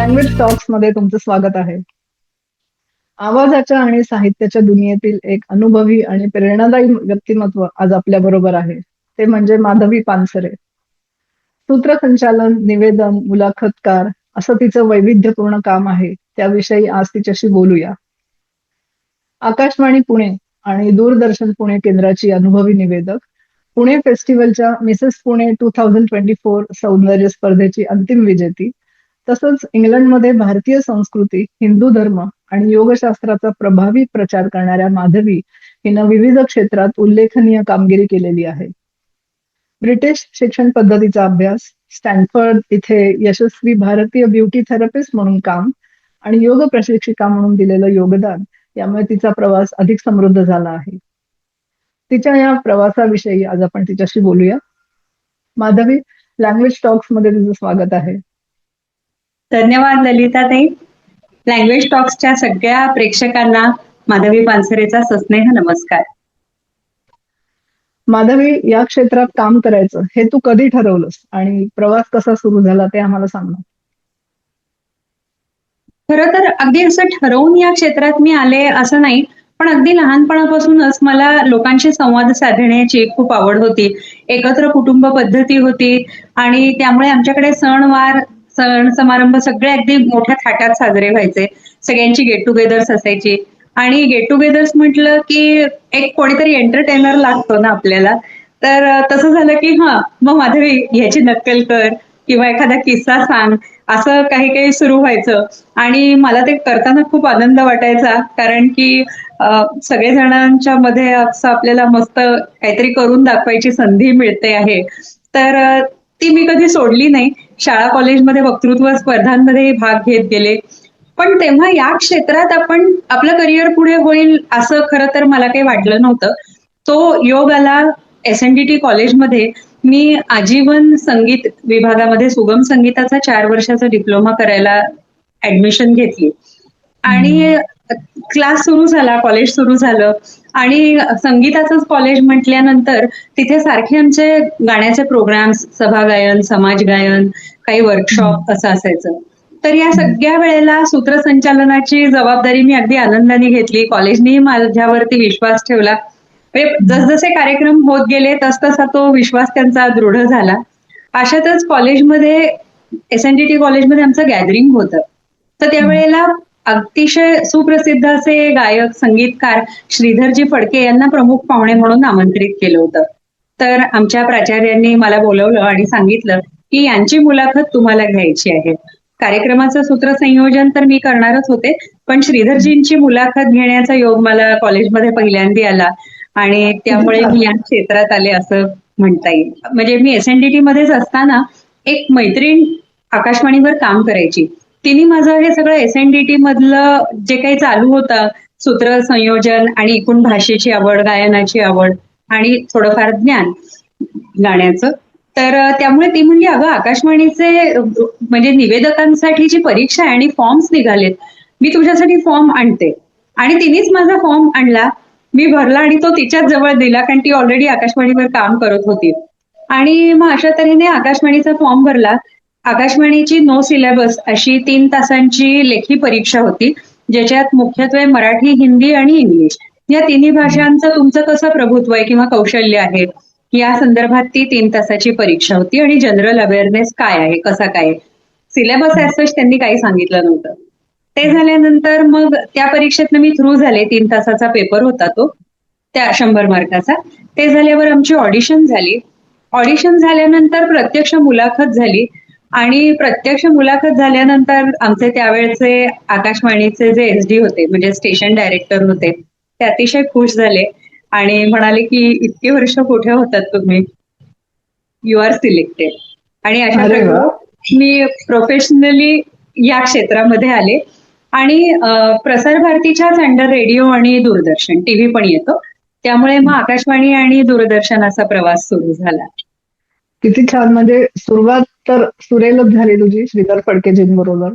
Language talks मध्ये तुमचं स्वागत आहे. आवाजाच्या आणि साहित्याच्या दुनियेतील एक अनुभवी आणि प्रेरणादायी व्यक्तिमत्व आज आपल्या बरोबर आहे. ते म्हणजे माधवी पानसरे. सूत्रसंचालन, निवेदन, मुलाखतकार असं तिचं वैविध्यपूर्ण काम आहे. त्याविषयी आज तिच्याशी बोलूया. आकाशवाणी पुणे आणि दूरदर्शन पुणे केंद्राची अनुभवी निवेदक, पुणे फेस्टिवलच्या मिसेस पुणे 2024 सौंदर्य स्पर्धेची अंतिम विजेती, तसंच इंग्लंडमध्ये भारतीय संस्कृती, हिंदू धर्म आणि योगशास्त्राचा प्रभावी प्रचार करणाऱ्या माधवी हिनं विविध क्षेत्रात उल्लेखनीय कामगिरी केलेली आहे. ब्रिटिश शिक्षण पद्धतीचा अभ्यास, स्टॅनफर्ड इथे यशस्वी भारतीय ब्युटी थेरपिस्ट म्हणून काम आणि योग प्रशिक्षिका म्हणून दिलेलं योगदान यामुळे तिचा प्रवास अधिक समृद्ध झाला आहे. तिच्या या प्रवासाविषयी आज आपण तिच्याशी बोलूया. माधवी, लँग्वेज टॉक्स मध्ये तुझं स्वागत आहे. धन्यवाद ललिताताई. लँग्वेज टॉक्सच्या सगळ्या प्रेक्षकांना माधवी पानसरेचा सस्नेह नमस्कार. माधवी, या क्षेत्रात काम करायचं हे तू कधी ठरवलंस आणि प्रवास कसा सुरू झाला ते आम्हाला सांग ना. खरं तर अगदी असं ठरवून या क्षेत्रात मी आले असं नाही, पण अगदी लहानपणापासूनच मला लोकांशी संवाद साधण्याची खूप आवड होती. एकत्र कुटुंब पद्धती होती आणि त्यामुळे आमच्याकडे सण समारंभ सगळे अगदी मोठ्या थाटात साजरे व्हायचे. सगळ्यांची गेट टुगेदर्स असायची आणि गेट टुगेदर्स म्हटलं की एक कोणीतरी एंटरटेनर लागतो ना आपल्याला. तर तसं झालं की मग माधवी ह्याची नक्कल कर किंवा एखादा किस्सा सांग, असं काही काही सुरू व्हायचं. आणि मला ते करताना खूप आनंद वाटायचा, कारण की सगळेजणांच्या मध्ये असं आपल्याला मस्त काहीतरी करून दाखवायची संधी मिळते आहे. तर ती मी कधी सोडली नाही. शाळा कॉलेजमध्ये वक्तृत्व स्पर्धांमध्ये भाग घेत गेले. पण तेव्हा या क्षेत्रात आपण आपलं करिअर पुढे होईल असं खरं तर मला काही वाटलं नव्हतं. तो योग आला SNDT कॉलेजमध्ये. मी आजीवन संगीत विभागामध्ये सुगम संगीताचा 4 वर्षाचा डिप्लोमा करायला ऍडमिशन घेतली आणि क्लास सुरू झाला, कॉलेज सुरू झालं आणि संगीताचंच कॉलेज म्हटल्यानंतर तिथे सारखे आमचे गाण्याचे प्रोग्राम्स, सभागायन, समाजगायन, काही वर्कशॉप असं असायचं. तर या सगळ्या वेळेला सूत्रसंचालनाची जबाबदारी मी अगदी आनंदाने घेतली. कॉलेजनेही माझ्यावरती विश्वास ठेवला. जसजसे कार्यक्रम होत गेले तसतसा तो विश्वास त्यांचा दृढ झाला. अशातच कॉलेजमध्ये, SNDT कॉलेजमध्ये आमचं गॅदरिंग होतं. तर त्यावेळेला अतिशय सुप्रसिद्ध असे गायक, संगीतकार श्रीधरजी फडके यांना प्रमुख पाहुणे म्हणून आमंत्रित केलं होतं. तर आमच्या प्राचार्यांनी मला बोलवलं आणि सांगितलं की यांची मुलाखत तुम्हाला घ्यायची आहे. कार्यक्रमाचं सूत्रसंयोजन तर मी करणारच होते, पण श्रीधरजींची मुलाखत घेण्याचा योग मला कॉलेजमध्ये पहिल्यांदा आला आणि त्यामुळे मी या क्षेत्रात आले असं म्हणता येईल. म्हणजे मी SNDT मध्येच असताना एक मैत्रीण आकाशवाणीवर काम करायची. तिने माझं हे सगळं SNDT मधलं जे काही चालू होतं, सूत्रसंयोजन आणि एकूण भाषेची आवड, गायनाची आवड आणि थोडंफार ज्ञान गाण्याचं, तर त्यामुळे ती म्हणली, अगं आकाशवाणीचे म्हणजे निवेदकांसाठीची परीक्षा आहे आणि फॉर्म्स निघालेत, मी तुझ्यासाठी फॉर्म आणते. आणि तिनेच माझा फॉर्म आणला, मी भरला आणि तो तिच्याच जवळ दिला, कारण ती ऑलरेडी आकाशवाणीवर काम करत होती. आणि मग अशा तऱ्हेने आकाशवाणीचा फॉर्म भरला. आकाशवाणीची नो सिलेबस अशी 3 तासांची लेखी परीक्षा होती, ज्याच्यात मुख्यत्वे मराठी, हिंदी आणि इंग्लिश या तिन्ही भाषांचं तुमचं कसं प्रभुत्व आहे किंवा कौशल्य आहे या संदर्भात ती 3 तासाची परीक्षा होती. आणि जनरल अवेअरनेस काय आहे, कसा काय, सिलेबस ऍज त्यांनी काही सांगितलं नव्हतं. ते झाल्यानंतर मग त्या परीक्षेतनं मी थ्रू झाले. 3 तासाचा पेपर होता तो, त्या 100 मार्काचा. ते झाल्यावर आमची ऑडिशन झाली. ऑडिशन झाल्यानंतर प्रत्यक्ष मुलाखत झाली आणि प्रत्यक्ष मुलाखत झाल्यानंतर आमचे त्यावेळेचे आकाशवाणीचे जे SD होते, म्हणजे स्टेशन डायरेक्टर होते, ते अतिशय खुश झाले आणि म्हणाले की इतके वर्ष कुठे होतात तुम्ही, यू आर सिलेक्टेड. आणि अशा प्रकारे मी प्रोफेशनली या क्षेत्रामध्ये आले. आणि प्रसार भारतीच्याच अंडर रेडिओ आणि दूरदर्शन TV पण येतो, त्यामुळे मग आकाशवाणी आणि दूरदर्शनाचा प्रवास सुरू झाला. किती छान. म्हणजे सुरुवात तर सुरेलच झाली तुझी श्रीधर फडकेजींबरोबर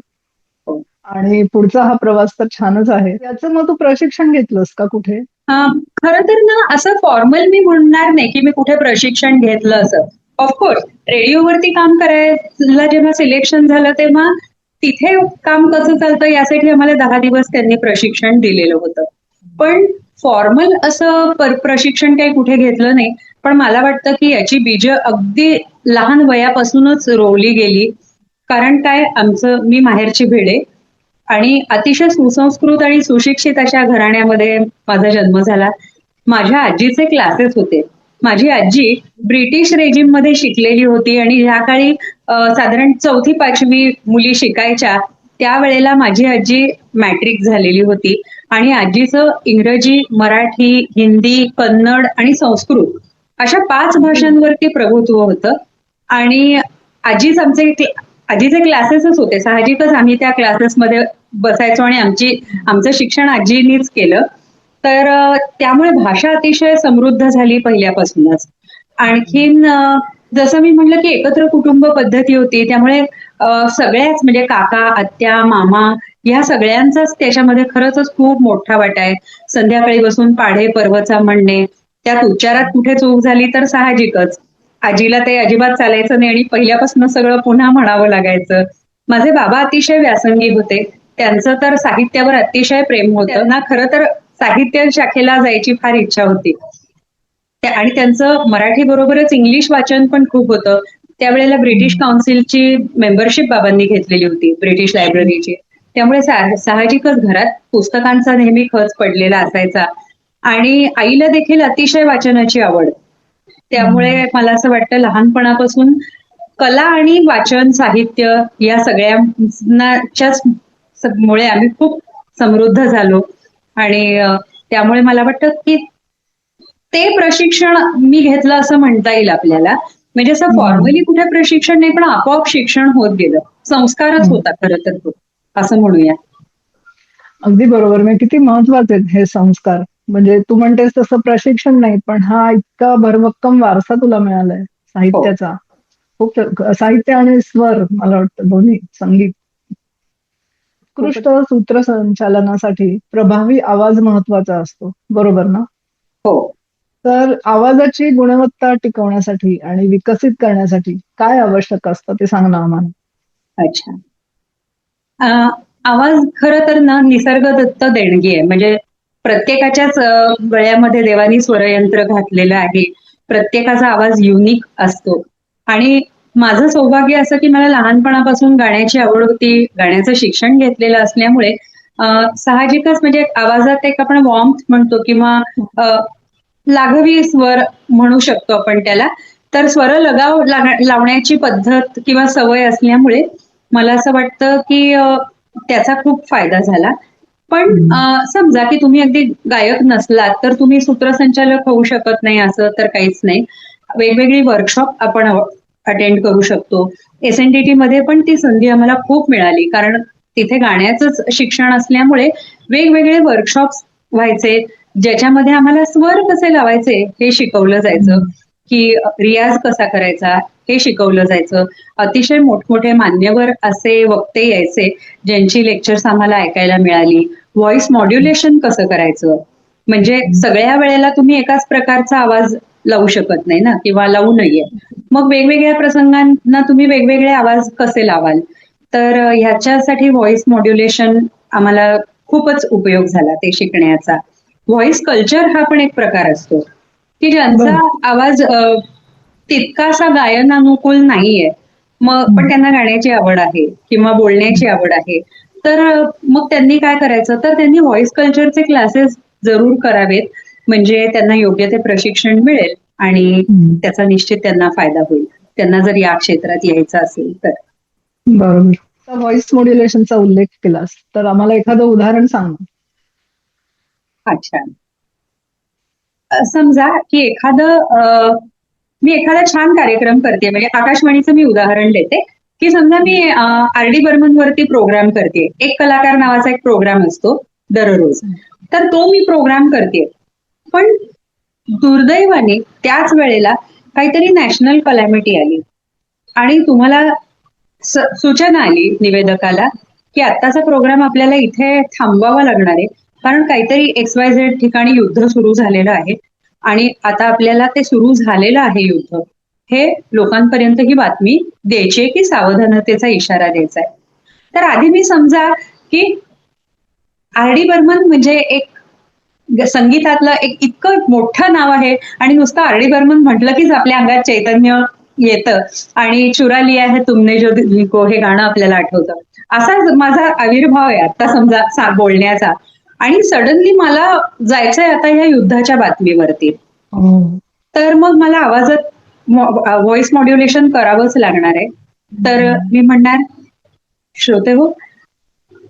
आणि पुढचा हा प्रवास तर छानच आहे. याचं मग तू प्रशिक्षण घेतलंस का कुठे? खरं तर ना, असं फॉर्मल मी म्हणणार नाही की मी कुठे प्रशिक्षण घेतलं असं. ऑफकोर्स रेडिओवरती काम करायला जेव्हा सिलेक्शन झालं तेव्हा तिथे काम कसं चालतं यासाठी आम्हाला 10 दिवस त्यांनी प्रशिक्षण दिलेलं होतं. पण फॉर्मल असं प्रशिक्षण काही कुठे घेतलं नाही. पण मला वाटतं की याची बीज अगदी लहान वयापासूनच रोवली गेली. कारण काय, मी माहेरची भिडे आणि अतिशय सुसंस्कृत आणि सुशिक्षित अशा घराण्यामध्ये माझा जन्म झाला. माझ्या आजीचे क्लासेस होते. माझी आजी ब्रिटिश रेजिम मध्ये शिकलेली होती आणि ज्या काळी साधारण 4थी-5वी मुली शिकायच्या त्यावेळेला माझी आजी मॅट्रिक झालेली होती आणि आजीचं इंग्रजी, मराठी, हिंदी, कन्नड आणि संस्कृत अशा 5 भाषांवरती प्रभुत्व होतं. आणि आजीच आजीचे क्लासेसच होते. साहजिकच आम्ही त्या क्लासेसमध्ये बसायचो आणि आमचं शिक्षण आजीनीच केलं. तर त्यामुळे भाषा अतिशय समृद्ध झाली पहिल्यापासूनच. आणखीन जसं मी म्हटलं की एकत्र कुटुंब पद्धती होती, त्यामुळे सगळ्याच म्हणजे काका, आत्या, मामा या सगळ्यांचाच त्याच्यामध्ये खरंच खूप मोठा वाटा आहे. संध्याकाळी बसून पाढे पर्वचा म्हणणे, त्यात उच्चारात कुठे चूक झाली तर साहजिकच आजीला ते अजिबात चालायचं नाही आणि पहिल्यापासून सगळं पुन्हा म्हणावं लागायचं. माझे बाबा अतिशय व्यासंगी होते. त्यांचं तर साहित्यावर अतिशय प्रेम होतं ना. खरं तर साहित्य शाखेला जायची फार इच्छा होती. आणि त्यांचं मराठी बरोबरच इंग्लिश वाचन पण खूप होतं. त्यावेळेला ब्रिटिश काउन्सिलची मेंबरशिप बाबांनी घेतलेली होती, ब्रिटिश लायब्ररीची. त्यामुळे साहजिकच घरात पुस्तकांचा नेहमी खच पडलेला असायचा आणि आईला देखील अतिशय वाचनाची आवड. त्यामुळे मला असं वाटतं लहानपणापासून कला आणि वाचन, साहित्य या सगळ्यांच्याच मुळे आम्ही खूप समृद्ध झालो. आणि त्यामुळे मला वाटतं की ते प्रशिक्षण मी घेतलं असं म्हणता येईल आपल्याला. म्हणजे असं फॉर्मली कुठे प्रशिक्षण नाही, पण आपोआप शिक्षण होत गेलं. संस्कारच होता खरं तर तो, असं म्हणूया. अगदी बरोबर. म्हणजे किती महत्वाचे आहेत हे संस्कार. म्हणजे तू म्हणतेस तसं प्रशिक्षण नाही, पण हा इतका भरभक्कम वारसा तुला मिळालाय हो. साहित्याचा. खूप साहित्य आणि स्वर, मला वाटतं दोन्ही, संगीत. उत्कृष्ट सूत्रसंचालनासाठी प्रभावी आवाज महत्वाचा असतो, बरोबर ना? हो. तर आवाजाची गुणवत्ता टिकवण्यासाठी आणि विकसित करण्यासाठी काय आवश्यक असतं ते सांग ना आम्हाला. अच्छा. आवाज खरं तर ना निसर्गदत्त देणगी आहे. म्हणजे प्रत्येकाच्याच गळ्यामध्ये देवानी स्वरयंत्र घातलेलं आहे. प्रत्येकाचा आवाज युनिक असतो. आणि माझं सौभाग्य असं की मला लहानपणापासून गाण्याची आवड होती, गाण्याचं शिक्षण घेतलेलं असल्यामुळे साहजिकच म्हणजे आवाजात एक आपण वॉर्मथ म्हणतो किंवा लाघवी स्वर म्हणू शकतो आपण त्याला. तर स्वर लगाव लावण्याची पद्धत किंवा सवय असल्यामुळे मला असं वाटतं की त्याचा खूप फायदा झाला. पण समजा की तुम्ही अगदी गायक नसलात तर तुम्ही सूत्रसंचालक होऊ शकत नाही असं तर काहीच नाही. वेगवेगळी वर्कशॉप आपण अटेंड करू शकतो. SNDT मध्ये पण ती संधी आम्हाला खूप मिळाली, कारण तिथे गाण्याचंच शिक्षण असल्यामुळे वेगवेगळे वर्कशॉप्स व्हायचे, ज्याच्यामध्ये आम्हाला स्वर कसे लावायचे हे शिकवलं जायचं, की रियाज कसा करायचा हे शिकवलं जायचं. अतिशय मोठमोठे मान्यवर असे वक्ते यायचे, ज्यांची लेक्चर्स आम्हाला ऐकायला मिळाली. व्हॉइस मॉड्युलेशन कसं करायचं, म्हणजे सगळ्या वेळेला तुम्ही एकाच प्रकारचा आवाज लावू शकत नाही ना, किंवा लावू नये. मग वेगवेगळ्या प्रसंगांना तुम्ही वेगवेगळे आवाज कसे लावाल. तर ह्याच्यासाठी व्हॉइस मॉड्युलेशन आम्हाला खूपच उपयोग झाला ते शिकण्याचा. व्हॉइस कल्चर हा पण एक प्रकार असतो, की ज्यांचा आवाज तितकासा गायनानुकूल नाहीये, मग पण त्यांना गाण्याची आवड आहे किंवा बोलण्याची आवड आहे. तर मग त्यांनी काय करायचं, तर त्यांनी व्हॉइस कल्चरचे क्लासेस जरूर करावेत. म्हणजे त्यांना योग्य ते प्रशिक्षण मिळेल आणि त्याचा निश्चित त्यांना फायदा होईल, त्यांना जर या क्षेत्रात यायचं असेल तर. बरोबर. व्हॉइस मॉड्युलेशनचा उल्लेख केलास तर आम्हाला एखादं उदाहरण सांग. अच्छा. समजा की मी एखादा छान कार्यक्रम करते, म्हणजे आकाशवाणीचं मी उदाहरण देते, की समजा मी RD बर्मन वरती प्रोग्राम करते. एक कलाकार नावाचा एक प्रोग्राम असतो दररोज. तर तो मी प्रोग्राम करते. पण दुर्दैवाने त्याच वेळेला काहीतरी नॅशनल कलॅमिटी आली आणि तुम्हाला सूचना आली निवेदकाला की आत्ताचा प्रोग्राम आपल्याला इथे थांबवावा लागणार आहे, कारण काहीतरी XYZ ठिकाणी युद्ध सुरू झालेलं आहे आणि आता आपल्याला ते सुरू झालेलं आहे युद्ध, हे लोकांपर्यंत ही बातमी द्यायची आहे, की सावधानतेचा इशारा द्यायचा आहे. तर आधी मी समजा की आर डी बर्मन म्हणजे एक संगीतातलं एक इतकं मोठं नाव आहे आणि नुसतं आर डी बर्मन म्हटलं कीच आपल्या अंगात चैतन्य येतं आणि चुरा लिया है तुमने जो दिल को हे गाणं आपल्याला आठवतं. असा माझा आविर्भाव आहे आता समजा बोलण्याचा. आणि सडनली मला जायचंय आता ह्या युद्धाच्या बातमीवरती. तर मग मला आवाजात व्हॉइस मॉड्युलेशन करावंच लागणार आहे. तर मी म्हणणार, श्रोते हो,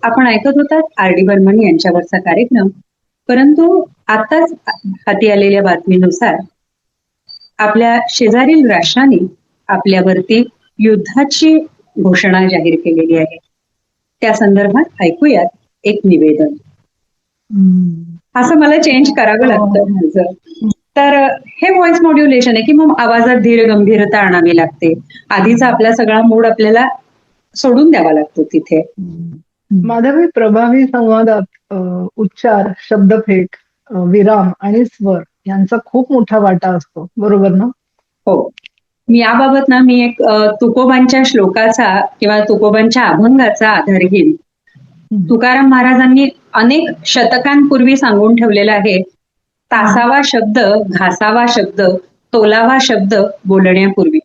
आपण ऐकत होतात आर डी बर्मन यांच्यावरचा कार्यक्रम. परंतु आताच हाती आलेल्या बातमीनुसार आपल्या शेजारील राष्ट्राने आपल्यावरती युद्धाची घोषणा जाहीर केलेली आहे. त्या संदर्भात ऐकूयात एक निवेदन. असं मला चेंज करावं लागतं माझं. तर हे व्हॉइस मॉड्युलेशन आहे की मग आवाजात धीर गंभीरता आणावी लागते. आधीचा आपला सगळा मूड आपल्याला सोडून द्यावा लागतो तिथे. माधवी, प्रभावी संवादात उच्चार, शब्दफेक, विराम आणि स्वर यांचा खूप मोठा वाटा असतो, बरोबर ना? हो. याबाबत ना मी एक तुकोबांच्या श्लोकाचा किंवा तुकोबांच्या अभंगाचा आधार घेईन. तुकाराम महाराजांनी अनेक शतकांपूर्वी सांगून ठेवलेलं आहे, तासावा शब्द, घासावा शब्द, तोलावा शब्द बोलण्यापूर्वी.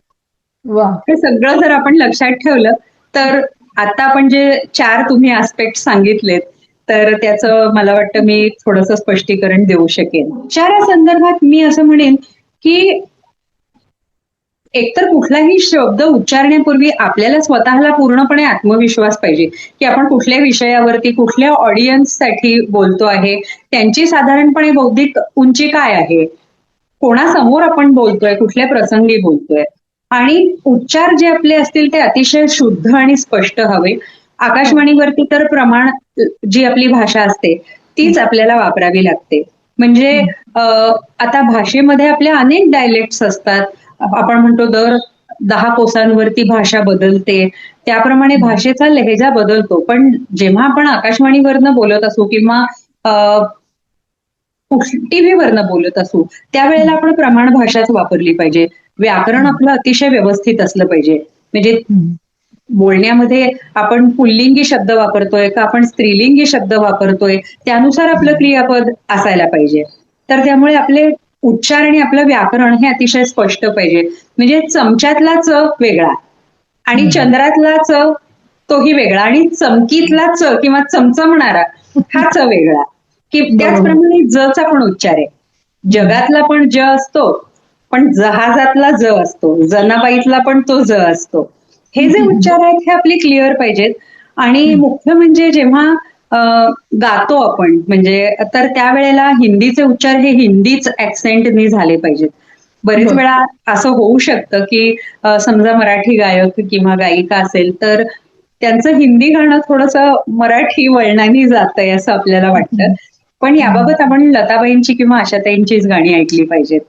वा. हे सगळं जर आपण लक्षात ठेवलं तर आता आपण जे 4 तुम्ही आस्पेक्ट सांगितलेत तर त्याचं मला वाटतं मी थोडंसं स्पष्टीकरण देऊ शकेन. उच्चारासंदर्भात मी असं म्हणेन की एकतर कुठलाही शब्द उच्चारण्यापूर्वी आपल्याला स्वतःला पूर्णपणे आत्मविश्वास पाहिजे की आपण कुठल्या विषयावरती कुठल्या ऑडियन्ससाठी बोलतो आहे, त्यांची साधारणपणे बौद्धिक उंची काय आहे, कोणासमोर आपण बोलतोय, कुठल्या प्रसंगी बोलतोय, आणि उच्चार जे आपले असतील ते अतिशय शुद्ध आणि स्पष्ट हवे. आकाशवाणीवरती तर प्रमाण जी आपली भाषा असते तीच आपल्याला वापरावी लागते. म्हणजे आता भाषेमध्ये आपल्या अनेक डायलेक्ट्स असतात. आपण म्हणतो दर 10 कोसांवरती भाषा बदलते, त्याप्रमाणे भाषेचा लहेजा बदलतो. पण जेव्हा आपण आकाशवाणीवरनं बोलत असू किंवा टीव्हीवरनं बोलत असू त्यावेळेला आपण प्रमाण भाषाच वापरली पाहिजे. व्याकरण आपलं अतिशय व्यवस्थित असलं पाहिजे. म्हणजे बोलण्यामध्ये आपण पुल्लिंगी शब्द वापरतोय का आपण स्त्रीलिंगी शब्द वापरतोय त्यानुसार आपलं क्रियापद असायला पाहिजे. तर त्यामुळे आपले उच्चार आणि आपलं व्याकरण हे अतिशय स्पष्ट पाहिजे. म्हणजे चमच्यातला च वेगळा आणि चंद्रातला च तोही वेगळा आणि चमकीतला च किंवा चमचमणारा हा च वेगळा. की त्याचप्रमाणे जचा पण उच्चार आहे. जगातला पण ज असतो, पण जहाजातला ज असतो, जनाबाईतला पण तो ज असतो. हे जे उच्चार आहेत हे आपले क्लिअर पाहिजेत. आणि मुख्य म्हणजे जेव्हा गातो आपण म्हणजे तर त्यावेळेला हिंदीचे उच्चार हे हिंदीच ऍक्सेंटनी झाले पाहिजेत. बरेच वेळा असं होऊ शकतं की समजा मराठी गायक किंवा गायिका असेल तर त्यांचं हिंदी गाणं थोडंसं मराठी वळणाने जातंय असं आपल्याला वाटतं. पण याबाबत आपण लताबाईंची किंवा आशाताईंचीच गाणी ऐकली पाहिजेत.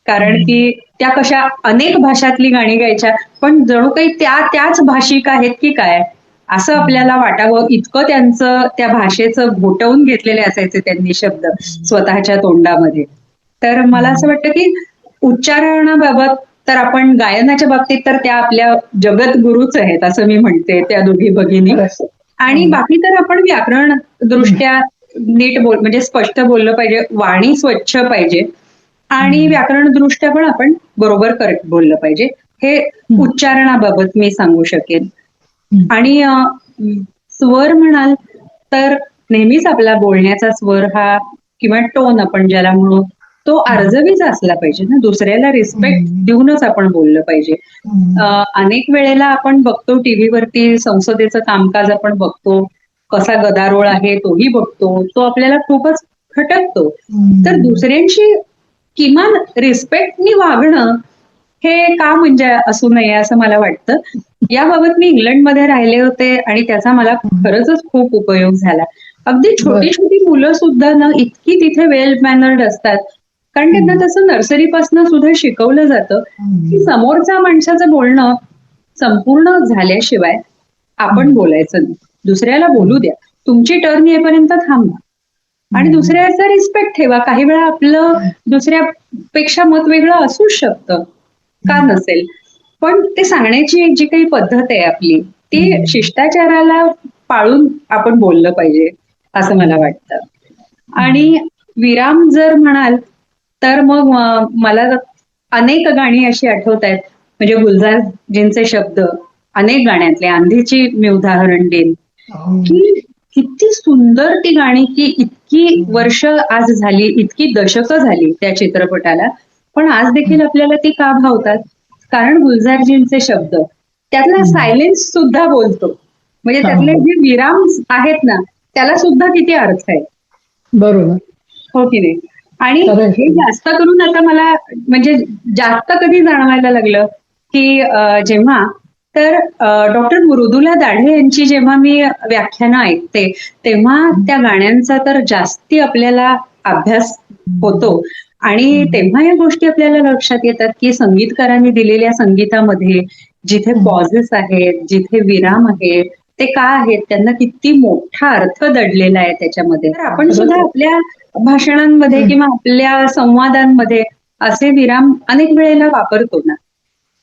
कारण की त्या कशा अनेक भाषातली गाणी गायच्या पण जणू काही त्याच भाषिक आहेत की काय असं आपल्याला वाटावं इतकं त्यांचं त्या भाषेचं घोटवून घेतलेले असायचे त्यांनी शब्द स्वतःच्या तोंडामध्ये. तर मला असं वाटतं की उच्चारणाबाबत तर आपण गायनाच्या बाबतीत तर त्या आपल्या जगद्गुरूच आहेत असं मी म्हणते त्या दोघी भगिनी. आणि बाकी तर आपण व्याकरण दृष्ट्या नीट म्हणजे स्पष्ट बोललं पाहिजे, वाणी स्वच्छ पाहिजे आणि व्याकरण दृष्ट्या पण आपण बरोबर करेक्ट बोललं पाहिजे. हे उच्चारणाबाबत मी सांगू शकेन. आणि स्वर म्हणाल तर नेहमीच आपला बोलण्याचा स्वर हा किंवा टोन आपण ज्याला म्हणू तो अर्जवीचा असला पाहिजे ना. दुसऱ्याला रिस्पेक्ट देऊनच आपण बोललं पाहिजे. अनेक वेळेला आपण बघतो टीव्हीवरती संसदेचं कामकाज आपण बघतो, कसा गदारोळ आहे तोही बघतो, तो आपल्याला खूपच खटकतो. तर दुसऱ्यांशी किमान रिस्पेक्टनी वागणं हे का म्हणजे असू नये असं मला वाटतं. याबाबत मी इंग्लंडमध्ये राहिले होते आणि त्याचा मला खरंच खूप उपयोग झाला. अगदी छोटी छोटी मुलं सुद्धा ना इतकी तिथे वेल मॅनर्ड असतात कारण त्यांना तसं नर्सरीपासून सुद्धा शिकवलं जातं की समोरच्या माणसाचं बोलणं संपूर्ण झाल्याशिवाय आपण बोलायचं नाही. दुसऱ्याला बोलू द्या, तुमची टर्न येईपर्यंत थांबा आणि दुसऱ्याचा रिस्पेक्ट ठेवा. काही वेळा आपलं दुसऱ्यापेक्षा मत वेगळं असू शकतं, का नसेल, पण ते सांगण्याची जी काही पद्धत आहे आपली ती शिष्टाचाराला पाळून आपण बोललं पाहिजे असं मला वाटतं. आणि विराम जर म्हणाल तर मग मला अनेक गाणी अशी आठवत आहेत, म्हणजे गुलजारजींचे शब्द अनेक गाण्यातले, आंधीची मी उदाहरण देईन, की किती सुंदर ती गाणी, की इतकी वर्ष आज झाली, इतकी दशकं झाली त्या चित्रपटाला, पण आज देखील आपल्याला ती का भावतात? कारण गुलजारजींचे शब्द, त्यातला सायलेन्स सुद्धा बोलतो, म्हणजे त्यातले जे विराम आहेत ना त्याला सुद्धा किती अर्थ आहे, बरोबर. हो की नाही? आणि खरंय. हे जास्त करून आता मला म्हणजे जास्त कधी जाणवायला लागलं, की जेव्हा तर डॉक्टर मृदुला दाढे यांची जेव्हा मी व्याख्यानं ऐकते, तेव्हा त्या गाण्यांचा तर जास्ती आपल्याला अभ्यास होतो. आणि तेव्हा या गोष्टी आपल्याला लक्षात येतात, की संगीतकारांनी दिलेल्या संगीतामध्ये जिथे पॉझेस आहेत, जिथे विराम आहे, ते का आहेत, त्यांना किती मोठा अर्थ दडलेला आहे त्याच्यामध्ये. तर आपण सुद्धा आपल्या भाषणांमध्ये किंवा आपल्या संवादांमध्ये असे विराम अनेक वेळेला वापरतो ना.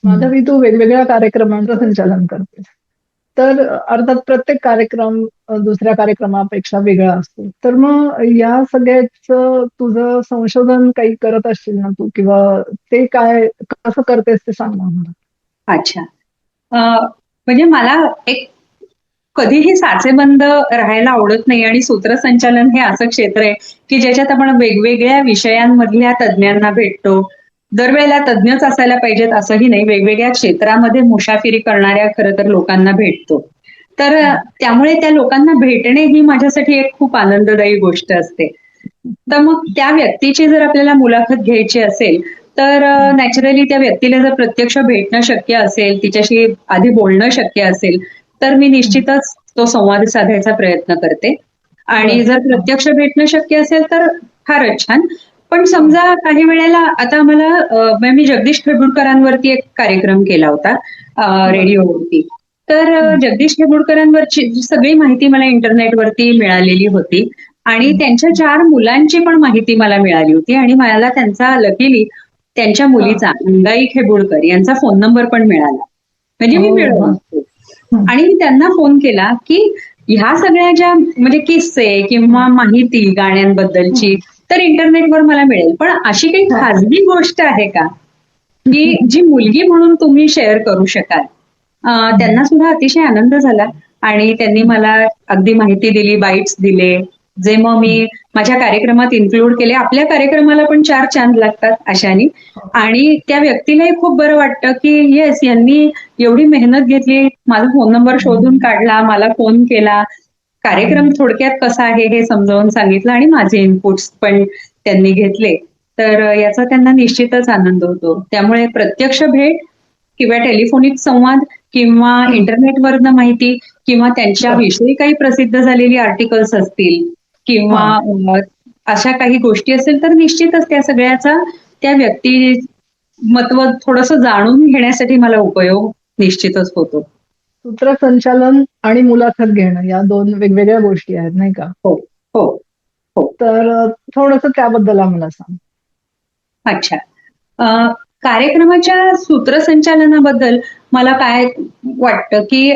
माधवी, तू वेगवेगळ्या कार्यक्रमांचं संचालन करतेस. तर अर्थात प्रत्येक कार्यक्रम दुसऱ्या कार्यक्रमापेक्षा वेगळा असतो. तर मग या सगळ्याचं तुझं संशोधन काही करत असशील ना तू, किंवा ते काय कसं करतेस ते सांग ना मला. अच्छा. म्हणजे मला एक कधीही साचेबंद राहायला आवडत नाही, आणि सूत्रसंचालन हे असं क्षेत्र आहे की ज्याच्यात आपण वेगवेगळ्या विषयांमधल्या तज्ज्ञांना भेटतो. दरवेळेला तज्ज्ञच असायला पाहिजेत असंही नाही, वेगवेगळ्या क्षेत्रामध्ये मुसाफिरी करणाऱ्या खरं तर लोकांना भेटतो. तर त्यामुळे त्या लोकांना भेटणे ही माझ्यासाठी एक खूप आनंददायी गोष्ट असते. तर मग त्या व्यक्तीची जर आपल्याला मुलाखत घ्यायची असेल तर नॅचरली त्या व्यक्तीला जर प्रत्यक्ष भेटणं शक्य असेल, तिच्याशी आधी बोलणं शक्य असेल, तर मी निश्चितच तो संवाद साधायचा प्रयत्न करते. आणि जर प्रत्यक्ष भेटणं शक्य असेल तर फारच छान. पण समजा काही वेळेला आता आम्हाला मी जगदीश खेडूळकरांवरती एक कार्यक्रम केला होता रेडिओवरती. तर जगदीश खेडूळकरांवरची सगळी माहिती मला इंटरनेटवरती मिळालेली होती, आणि त्यांच्या 4 मुलांची पण माहिती मला मिळाली होती, आणि मला त्यांचा लकीली त्यांच्या मुलीचा अंगाई खेबुळकर यांचा फोन नंबर पण मिळाला, म्हणजे मी मिळवला. आणि मी त्यांना फोन केला की ह्या सगळ्या ज्या म्हणजे किस्से किंवा माहिती गाण्यांबद्दलची तर इंटरनेटवर मला मिळेल, पण अशी काही खाजगी गोष्ट आहे का की जी मुलगी म्हणून तुम्ही शेअर करू शकाल? त्यांना सुद्धा अतिशय आनंद झाला, आणि त्यांनी मला अगदी माहिती दिली, बाईट्स दिले, जे मग मी माझ्या कार्यक्रमात इन्क्लूड केले. आपल्या कार्यक्रमाला पण 4 चांद लागतात अशाने. आणि त्या व्यक्तीलाही खूप बरं वाटतं की येस, यांनी एवढी मेहनत घेतली, माझा फोन नंबर शोधून काढला, मला फोन केला, कार्यक्रम थोडक्यात कसा आहे हे समजावून सांगितलं, आणि माझे इनपुट्स पण त्यांनी घेतले. तर याचा त्यांना निश्चितच आनंद होतो. त्यामुळे प्रत्यक्ष भेट किंवा टेलिफोनिक संवाद किंवा इंटरनेटवरनं माहिती किंवा त्यांच्याविषयी काही प्रसिद्ध झालेली आर्टिकल्स असतील किंवा अशा काही गोष्टी असेल तर निश्चितच त्या सगळ्याचा त्या व्यक्तिमत्व थोडंसं जाणून घेण्यासाठी मला उपयोग निश्चितच होतो. सूत्रसंचालन आणि मुलाखत घेणं या 2 वेगवेगळ्या गोष्टी आहेत, नाही का? हो हो हो. तर थोडंसं त्याबद्दल आम्हाला सांग. अच्छा. कार्यक्रमाच्या सूत्रसंचालनाबद्दल मला काय वाटतं की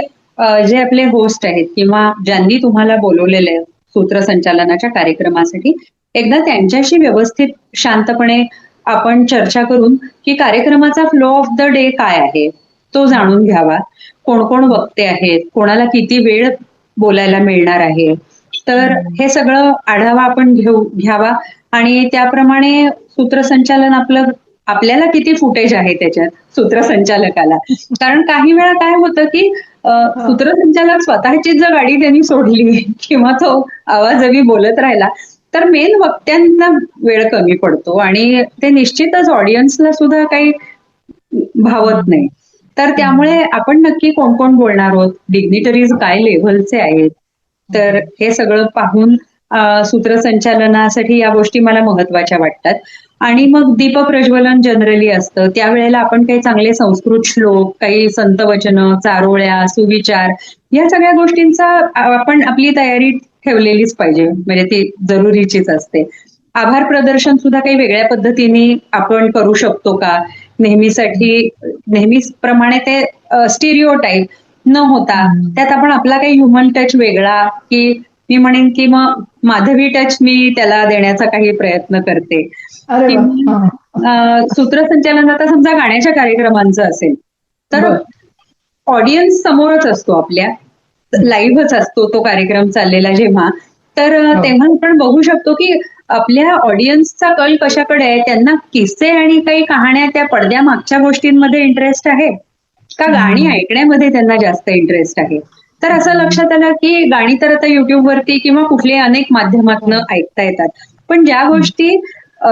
जे आपले होस्ट आहेत किंवा ज्यांनी तुम्हाला बोलवलेले आहे सूत्रसंचालनाच्या कार्यक्रमासाठी, एकदा त्यांच्याशी व्यवस्थित शांतपणे आपण चर्चा करून की कार्यक्रमाचा फ्लो ऑफ द डे काय आहे तो जाणून घ्यावा. कोण कोण वक्ते आहेत, कोणाला किती वेळ बोलायला मिळणार आहे, तर हे सगळं आढावा आपण घ्यावा. आणि त्याप्रमाणे सूत्रसंचालन आपल्याला किती फुटेज आहे त्याच्यात सूत्रसंचालकाला. कारण काही वेळा काय होतं की सूत्रसंचालक स्वतःचीच जर गाडी त्यांनी सोडली किंवा तो आवाजवी बोलत राहिला तर मेन वक्त्यांना वेळ कमी पडतो, आणि ते निश्चितच ऑडियन्सला सुद्धा काही भावत नाही. तर त्यामुळे आपण नक्की कोण कोण बोलणार आहोत, डिग्निटरीज काय लेव्हलचे आहेत, तर हे सगळं पाहून सूत्रसंचालनासाठी या गोष्टी मला महत्वाच्या वाटतात. आणि मग दीपप्रज्वलन जनरली असतं, त्यावेळेला आपण काही चांगले संस्कृत श्लोक, काही संतवचनं, चारोळ्या, सुविचार या सगळ्या गोष्टींचा आपण आपली तयारी ठेवलेलीच पाहिजे, म्हणजे ती जरुरीचीच असते. आभार प्रदर्शन सुद्धा काही वेगळ्या पद्धतीने आपण करू शकतो का? नेहमीप्रमाणे ते स्टिरिओ टाईप न होता त्यात आपण आपला काही ह्युमन टच वेगळा, की मी म्हणेन की मग माधवी टच मी त्याला देण्याचा काही प्रयत्न करते. अरे वा. किंवा हा. सूत्रसंचालन आता समजा गाण्याच्या कार्यक्रमांचं असेल तर बर. ऑडियन्स समोरच असतो आपल्या, लाईव्हच असतो तो कार्यक्रम चाललेला जेव्हा, तर हो. तेव्हा आपण बघू शकतो की आपल्या ऑडियन्सचा कल कशाकडे आहे, त्यांना किस्से आणि काही कहाण्या त्या पडद्या मागच्या गोष्टींमध्ये इंटरेस्ट आहे का गाणी ऐकण्यामध्ये त्यांना जास्त इंटरेस्ट आहे. तर असं लक्षात आलं की गाणी तर आता युट्यूबवरती किंवा कुठल्याही अनेक माध्यमातून ऐकता येतात, पण ज्या गोष्टी अ,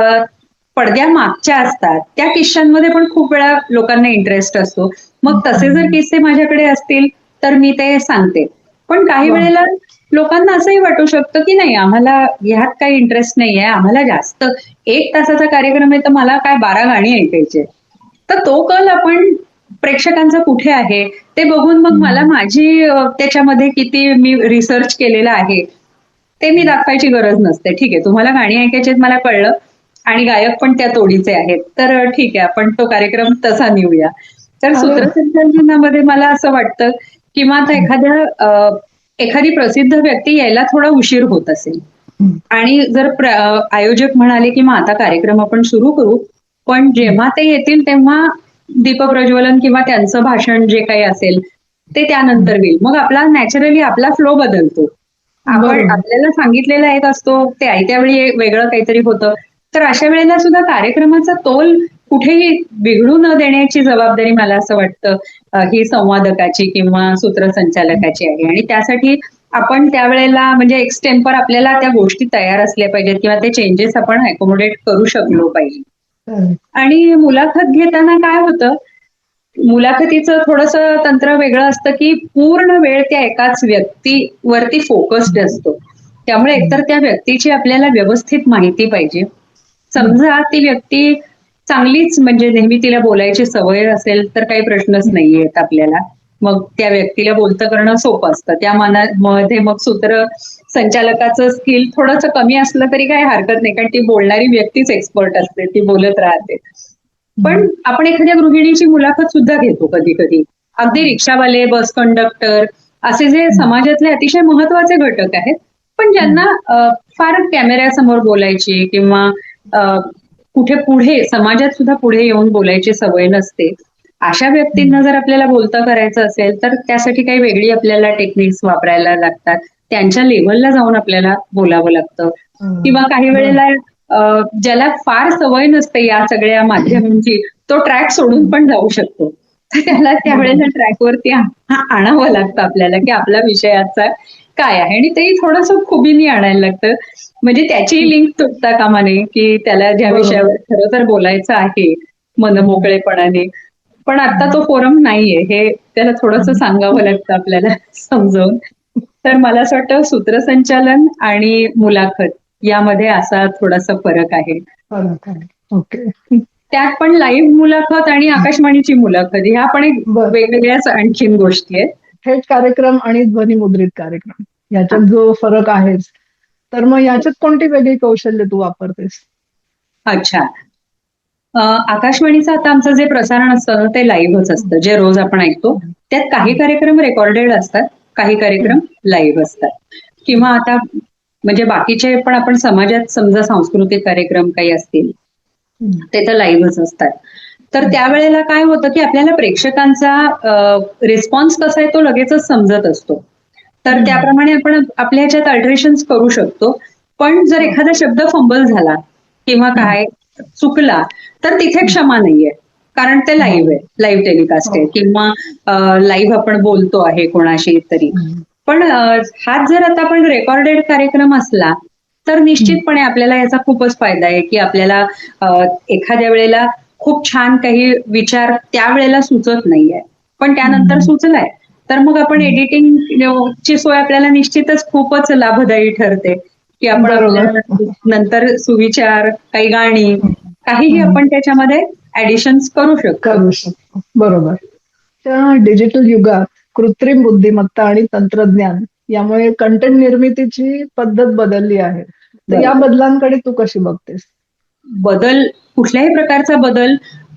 पडद्या मागच्या असतात त्या किस्स्यांमध्ये पण खूप वेळा लोकांना इंटरेस्ट असतो. मग तसे जर किस्से माझ्याकडे असतील तर मी ते सांगते. पण काही वा. वेळेला लोकांना असंही वाटू शकतं की नाही, आम्हाला ह्यात काही इंटरेस्ट नाहीये, आम्हाला जास्त 1 तासाचा कार्यक्रम आहे तर मला काय 12 गाणी ऐकायचे. तर तो कल आपण प्रेक्षकांचा कुठे आहे ते बघून मग मला माझी त्याच्यामध्ये किती मी रिसर्च केलेला आहे ते मी दाखवायची गरज नसते. ठीक आहे, तुम्हाला गाणी ऐकायची आहेत मला कळलं आणि गायक पण त्या तोडीचे आहेत, तर ठीक आहे, आपण तो कार्यक्रम तसा नेऊया. तर अरे वा. सूत्रसंचालनामध्ये मला असं वाटतं किंवा आता एखादी प्रसिद्ध व्यक्ती यायला थोडा उशीर होत असेल आणि जर आयोजक म्हणाले की मग आता कार्यक्रम आपण सुरू करू, पण जेव्हा ते येतील तेव्हा दीपप्रज्वलन किंवा त्यांचं भाषण जे काही असेल ते त्यानंतर होईल. मग आपला नॅचरली आपला फ्लो बदलतो. आपण बरोबर. आपल्याला सांगितलेला एक असतो, ते ऐत्या वेळी वेगळं काहीतरी होतं. तर अशा वेळेला सुद्धा कार्यक्रमाचा तोल कुठेही बिघडू न देण्याची जबाबदारी मला असं वाटतं ही संवादकाची किंवा सूत्रसंचालकाची आहे. आणि त्यासाठी आपण त्यावेळेला म्हणजे एक्सटेम्पर आपल्याला त्या गोष्टी तयार असल्या पाहिजेत किंवा ते चेंजेस आपण अकोमोडेट करू शकलो पाहिजे. आणि मुलाखत घेताना काय होतं, मुलाखतीचं थोडंसं तंत्र वेगळं असतं की पूर्ण वेळ त्या एकाच व्यक्तीवरती फोकस्ड असतो. त्यामुळे एकतर त्या व्यक्तीची आपल्याला व्यवस्थित माहिती पाहिजे. समजा ती व्यक्ती चांगलीच म्हणजे नेहमी तिला बोलायची सवय असेल तर काही प्रश्नच नाहीयेत आपल्याला. मग त्या व्यक्तीला बोलतं करणं सोपं असतं. त्या मध्ये मग सूत्र संचालकाचं स्किल थोडंसं कमी असलं तरी काही हरकत नाही, कारण ती बोलणारी व्यक्तीच एक्सपर्ट असते, ती बोलत राहते. पण आपण एखाद्या गृहिणीची मुलाखत सुद्धा घेतो कधी कधी. अगदी रिक्षावाले, बस कंडक्टर असे जे समाजातले अतिशय महत्वाचे घटक आहेत, पण ज्यांना फार कॅमेऱ्यासमोर बोलायची किंवा कुठे पुढे समाजात सुद्धा पुढे येऊन बोलायची सवय नसते. अशा व्यक्तींना जर आपल्याला बोलतं करायचं असेल तर त्यासाठी काही वेगळी आपल्याला टेक्निक्स वापरायला लागतात. त्यांच्या लेव्हलला जाऊन आपल्याला बोलावं लागतं. किंवा काही वेळेला ज्याला फार सवय नसते या सगळ्या माध्यमांची, तो ट्रॅक सोडून पण जाऊ शकतो. तर त्याला त्यावेळेला ट्रॅकवरती आणावं लागतं आपल्याला की आपला विषयाचा काय आहे, आणि तेही थोडंसं खुबीने आणायला लागतं. म्हणजे त्याची लिंक तुटता कामा नये की त्याला ज्या विषयावर खरं तर बोलायचं आहे मनमोकळेपणाने, पण आता तो फोरम नाहीये हे त्याला थोडंसं सांगावं लागतं आपल्याला समजावून. तर मला असं वाटतं सूत्रसंचालन आणि मुलाखत यामध्ये असा थोडासा फरक आहे. फरक आहे. ओके. त्यात पण लाईव्ह मुलाखत आणि आकाशवाणीची मुलाखत ह्या पण एक बर. वेगवेगळ्याच आणखीन गोष्टी आहेत. थेट कार्यक्रम आणि ध्वनिमुद्रित कार्यक्रम याच्यात जो फरक आहेच, तर मग याच्यात कोणती वेगळी कौशल्य तू वापरतेस? अच्छा. आकाशवाणीचं आता आमचं जे प्रसारण असतं ना, ते लाईव्हच असतं, जे रोज आपण ऐकतो. त्यात काही कार्यक्रम रेकॉर्डेड असतात, काही कार्यक्रम लाईव्ह असतात. किंवा आता म्हणजे बाकीचे पण आपण समाजात समजा सांस्कृतिक कार्यक्रम काही असतील ते तर लाईव्हच असतात. तर त्यावेळेला काय होतं की आपल्याला प्रेक्षकांचा रिस्पॉन्स कसा आहे तो लगेचच समजत असतो. तर त्याप्रमाणे आपण आपल्या ह्याच्यात अल्टरेशन्स करू शकतो. पण जर एखादा शब्द फंबल झाला किंवा काय चुकला तर तिथे क्षमा नाहीये, कारण ते लाईव्ह आहे, लाईव्ह टेलिकास्ट आहे किंवा लाईव्ह आपण बोलतो आहे कोणाशी तरी. पण हाच जर आता आपण रेकॉर्डेड कार्यक्रम असला तर निश्चितपणे आपल्याला याचा खूपच फायदा आहे की आपल्याला एखाद्या वेळेला खूप छान काही विचार त्यावेळेला सुचत नाहीये, पण त्यानंतर सुचलाय तर मग आपण एडिटिंग ची सोय आपल्याला निश्चितच खूपच लाभदायी ठरते की आपण आपल्याला नंतर सुविचार, काही गाणी, काहीही आपण त्याच्यामध्ये ऍडिशन्स करू शकतो. बरोबर. त्या डिजिटल युगात कृत्रिम बुद्धिमत्ता आणि तंत्रज्ञान यामुळे कंटेंट निर्मितीची पद्धत बदलली आहे. तर या बदलांकडे तू कशी बघतेस? बदल, कुठल्याही प्रकारचा बदल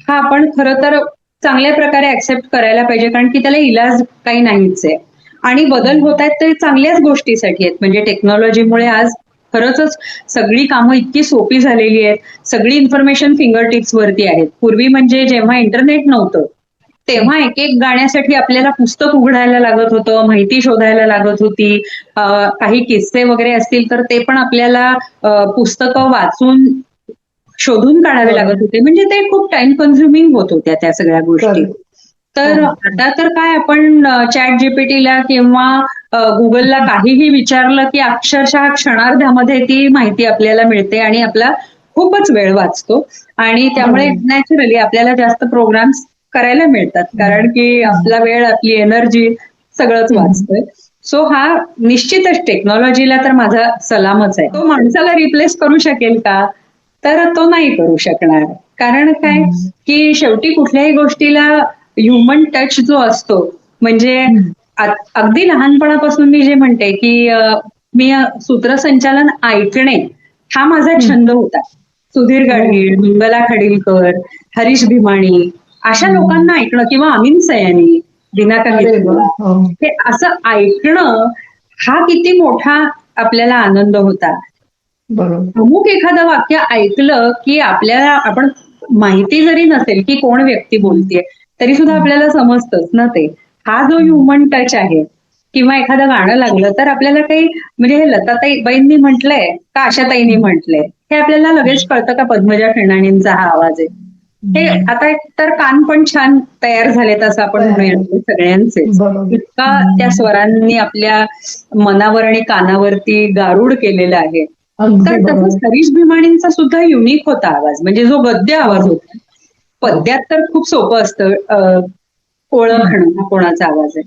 हा आपण खरं तर चांगल्या प्रकारे ऍक्सेप्ट करायला पाहिजे, कारण की त्याला इलाज काही नाहीच आहे. आणि बदल होत आहेत ते चांगल्याच गोष्टीसाठी आहेत. म्हणजे टेक्नॉलॉजीमुळे आज खरंच सगळी कामं इतकी सोपी झालेली आहेत, सगळी इन्फॉर्मेशन फिंगर टिप्स वरती आहेत. पूर्वी म्हणजे जेव्हा इंटरनेट नव्हतं तेव्हा एक एक गाण्यासाठी आपल्याला पुस्तक उघडायला लागत होतं, माहिती शोधायला लागत होती. काही किस्से वगैरे असतील तर ते पण आपल्याला पुस्तकं वाचून शोधून काढावे लागत बरोबर. होते. म्हणजे ते खूप टाइम कन्झ्युमिंग होत होत्या त्या सगळ्या गोष्टी. करेक्ट. हो. तर आता तर काय, आपण चॅट जीपीटीला किंवा गुगलला काहीही विचारलं की अक्षरशः क्षणार्धामध्ये ती माहिती आपल्याला मिळते आणि आपला खूपच वेळ वाचतो. आणि त्यामुळे बरोबर. नॅचरली आपल्याला जास्त प्रोग्राम्स करायला मिळतात, कारण की हम्म. आपला वेळ, आपली एनर्जी सगळंच हम्म. वाचतोय. सो हा निश्चितच टेक्नॉलॉजीला तर माझा सलामच आहे. तो माणसाला रिप्लेस करू शकेल का? तर तो नाही करू शकणार. कारण काय, हम्म. की शेवटी कुठल्याही गोष्टीला ह्युमन टच जो असतो, म्हणजे हम्म. अगदी लहानपणापासून मी जे म्हणते की मी सूत्रसंचालन ऐकणे हा माझा हम्म. छंद होता. सुधीर हो. गाडगीळ, मंगला खाडिलकर, हरीश भीमाणी अशा हम्म. लोकांना ऐकणं, किंवा अमीन सयानी, दिनाका अरे वा. मित्तल, हो. हे असं ऐकणं हा किती मोठा आपल्याला आनंद होता. बरोबर. अमुक एखादं वाक्य ऐकलं की आपल्याला, आपण माहिती जरी नसेल की कोण व्यक्ती हम्म. बोलतेय, तरी सुद्धा हम्म. आपल्याला समजतच ना ते. हा जो ह्युमन टच आहे, किंवा एखादं गाणं लागलं तर आपल्याला काही, म्हणजे हे लताताई बाईंनी म्हटलंय का आशाताईंनी हम्म. म्हटलंय, हे आपल्याला लगेच कळतं का पद्मजा खेणाणींचा हा आवाज आहे. हे हम्म. आता एक तर कान पण छान तयार झालेत असं आपण तयार म्हणूया, आहे. सगळ्यांचेच. बरोबर. इतका त्या हम्म. स्वरांनी आपल्या मनावर आणि कानावरती गारूड केलेलं आहे. तर अगदी तसंच बरोबर. हरीश भीमाणींचा सुद्धा युनिक होता आवाज, म्हणजे जो गद्य हो. आवाज होता. हो. पद्यात तर खूप सोपं असतं हम्म. ओळखणं हा कोणाचा आवाज आहे.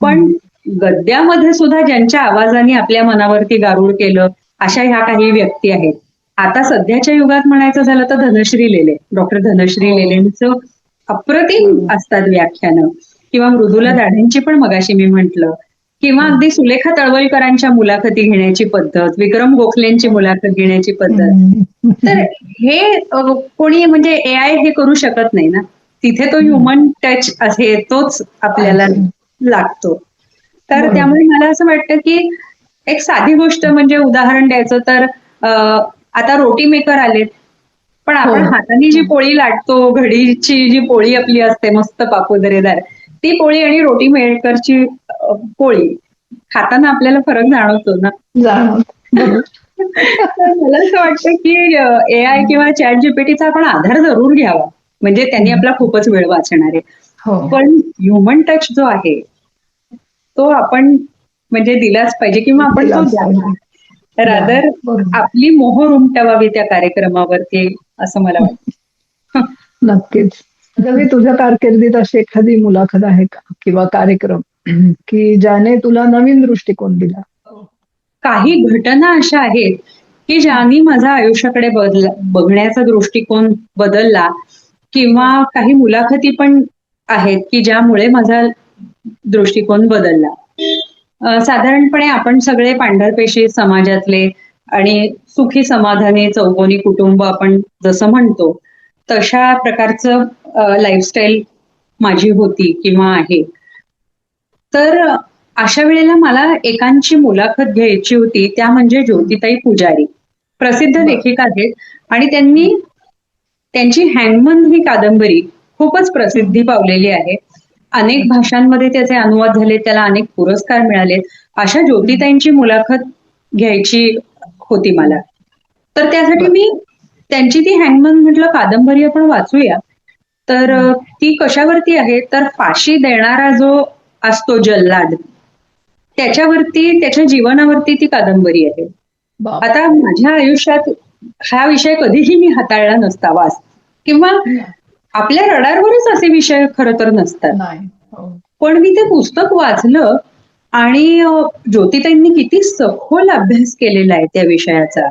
पण हम्म. गद्यामध्ये सुद्धा ज्यांच्या आवाजाने आपल्या मनावरती गारूड केलं, अशा ह्या काही व्यक्ती आहेत. आता सध्याच्या युगात म्हणायचं झालं तर धनश्री लेले, डॉक्टर धनश्री हो. लेलेंचं अप्रतिम बरोबर. असतात व्याख्यानं, किंवा मृदुला खरंच. दाढेंची पण मगाशी मी म्हंटल, किंवा हो. अगदी सुलेखा तळवलकरांच्या मुलाखती घेण्याची पद्धत, विक्रम गोखलेंची हो. मुलाखत घेण्याची पद्धत. हम्म. तर हे कोणी, म्हणजे एआय हे करू शकत नाही ना. तिथे तो ह्युमन टच आहे, तोच आपल्याला पाहिजे. लागतो. तर बरोबर. त्यामुळे मला असं वाटतं की एक साधी गोष्ट, म्हणजे उदाहरण द्यायचं तर आता रोटी मेकर आलेत, पण हो. आपण हाताने जी हो. पोळी लाटतो, घडीची जी पोळी आपली असते मस्त पापुदरेदार, ती पोळी आणि रोटी मेकरची पोळी खाताना आपल्याला फरक जाणवतो ना. जाणवत. बरोबर. तर मला असं वाटतं की एआय किंवा चॅट जीपीटीचा आपण आधार जरूर घ्यावा, म्हणजे त्यांनी हम्म. आपला खूपच वेळ वाचणार आहे. हो. पण ह्युमन टच जो आहे तो आपण म्हणजे दिलाच पाहिजे, किंवा आपण तो दिलाच द्यावा. पाहिजे. द्यावा. रादर बरोबर. आपली मोहर उमटवावी त्या कार्यक्रमावरती, असं मला वाटतं. नक्कीच. रवी, तुझ्या कारकिर्दीत अशी एखादी मुलाखत आहे का किंवा कार्यक्रम की ज्याने तुला नवीन दृष्टिकोन दिला? काही घटना अशा आहेत की ज्यांनी माझा आयुष्याकडे बघण्याचा दृष्टिकोन बदलला, किंवा काही मुलाखती पण आहेत की ज्यामुळे माझा दृष्टिकोन बदलला. साधारणपणे आपण सगळे पांढरपेशी समाजातले आणि सुखी समाधानी चौकोनी कुटुंब आपण जसं म्हणतो, तशा प्रकारचं लाईफस्टाईल माझी होती किंवा आहे. तर अशा वेळेला मला एकांची मुलाखत घ्यायची होती, त्या म्हणजे ज्योतिताई पुजारी. प्रसिद्ध बर. लेखिका आहेत, आणि त्यांनी त्यांची हँगमन ही कादंबरी खूपच प्रसिद्धी पावलेली आहे. अनेक अच्छा. भाषांमध्ये त्याचे अनुवाद झाले, त्याला अनेक पुरस्कार मिळालेत. अशा ज्योतिताईंची मुलाखत घ्यायची होती मला. तर त्यासाठी बर. मी त्यांची ती हँगमन म्हटलं कादंबरी आपण वाचूया. तर ती कशावरती आहे, तर फाशी देणारा जो असतो जल्लाद, त्याच्यावरती, त्याच्या जीवनावरती ती कादंबरी आहे. बाप. आता माझ्या आयुष्यात हा विषय कधीही मी हाताळला नसतावाच, किंवा आपल्या रडारवरच असे विषय खरं तर नसतात. नाही. हो. पण मी ते पुस्तक वाचलं, आणि ज्योतिताईंनी किती सखोल अभ्यास केलेला आहे त्या विषयाचा.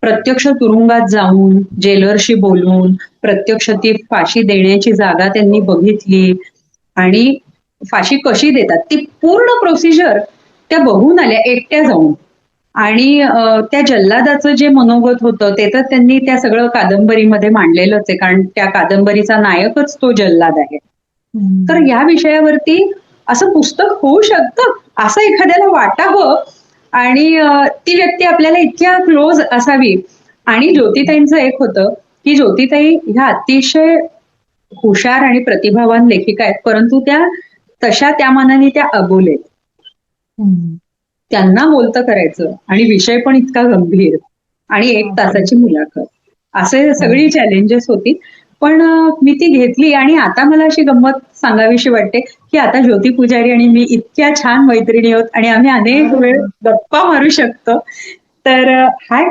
प्रत्यक्ष तुरुंगात जाऊन, जेलरशी बोलून, प्रत्यक्ष ती फाशी देण्याची जागा त्यांनी बघितली, आणि फाशी कशी देतात ती पूर्ण प्रोसिजर त्या बघून आल्या एकट्या जाऊन. आणि त्या जल्लादाचं जे मनोगत होतं ते तर त्यांनी त्या सगळं कादंबरीमध्ये मांडलेलंच आहे, कारण त्या कादंबरीचा नायकच तो जल्लाद आहे. तर हम्म. या विषयावरती असं पुस्तक होऊ शकतं असं एखाद्याला वाटावं, आणि ती व्यक्ती आपल्याला इतक्या क्लोज असावी. आणि ज्योतिताईंचं एक होतं की ज्योतिताई ह्या अतिशय हुशार आणि प्रतिभावान लेखिका आहेत, परंतु त्या तशा त्या मानाने त्या अबोल आहेत. हम्म. त्यांना बोलतं करायचं आणि विषय पण इतका गंभीर, आणि 1 तासाची मुलाखत, असे सगळी चॅलेंजेस होती. पण मी ती घेतली, आणि आता मला अशी गंमत सांगावीशी वाटते की आता ज्योती पुजारी आणि मी इतक्या छान मैत्रिणी आहोत आणि आम्ही अनेक वेळ गप्पा मारू शकतो. तर हा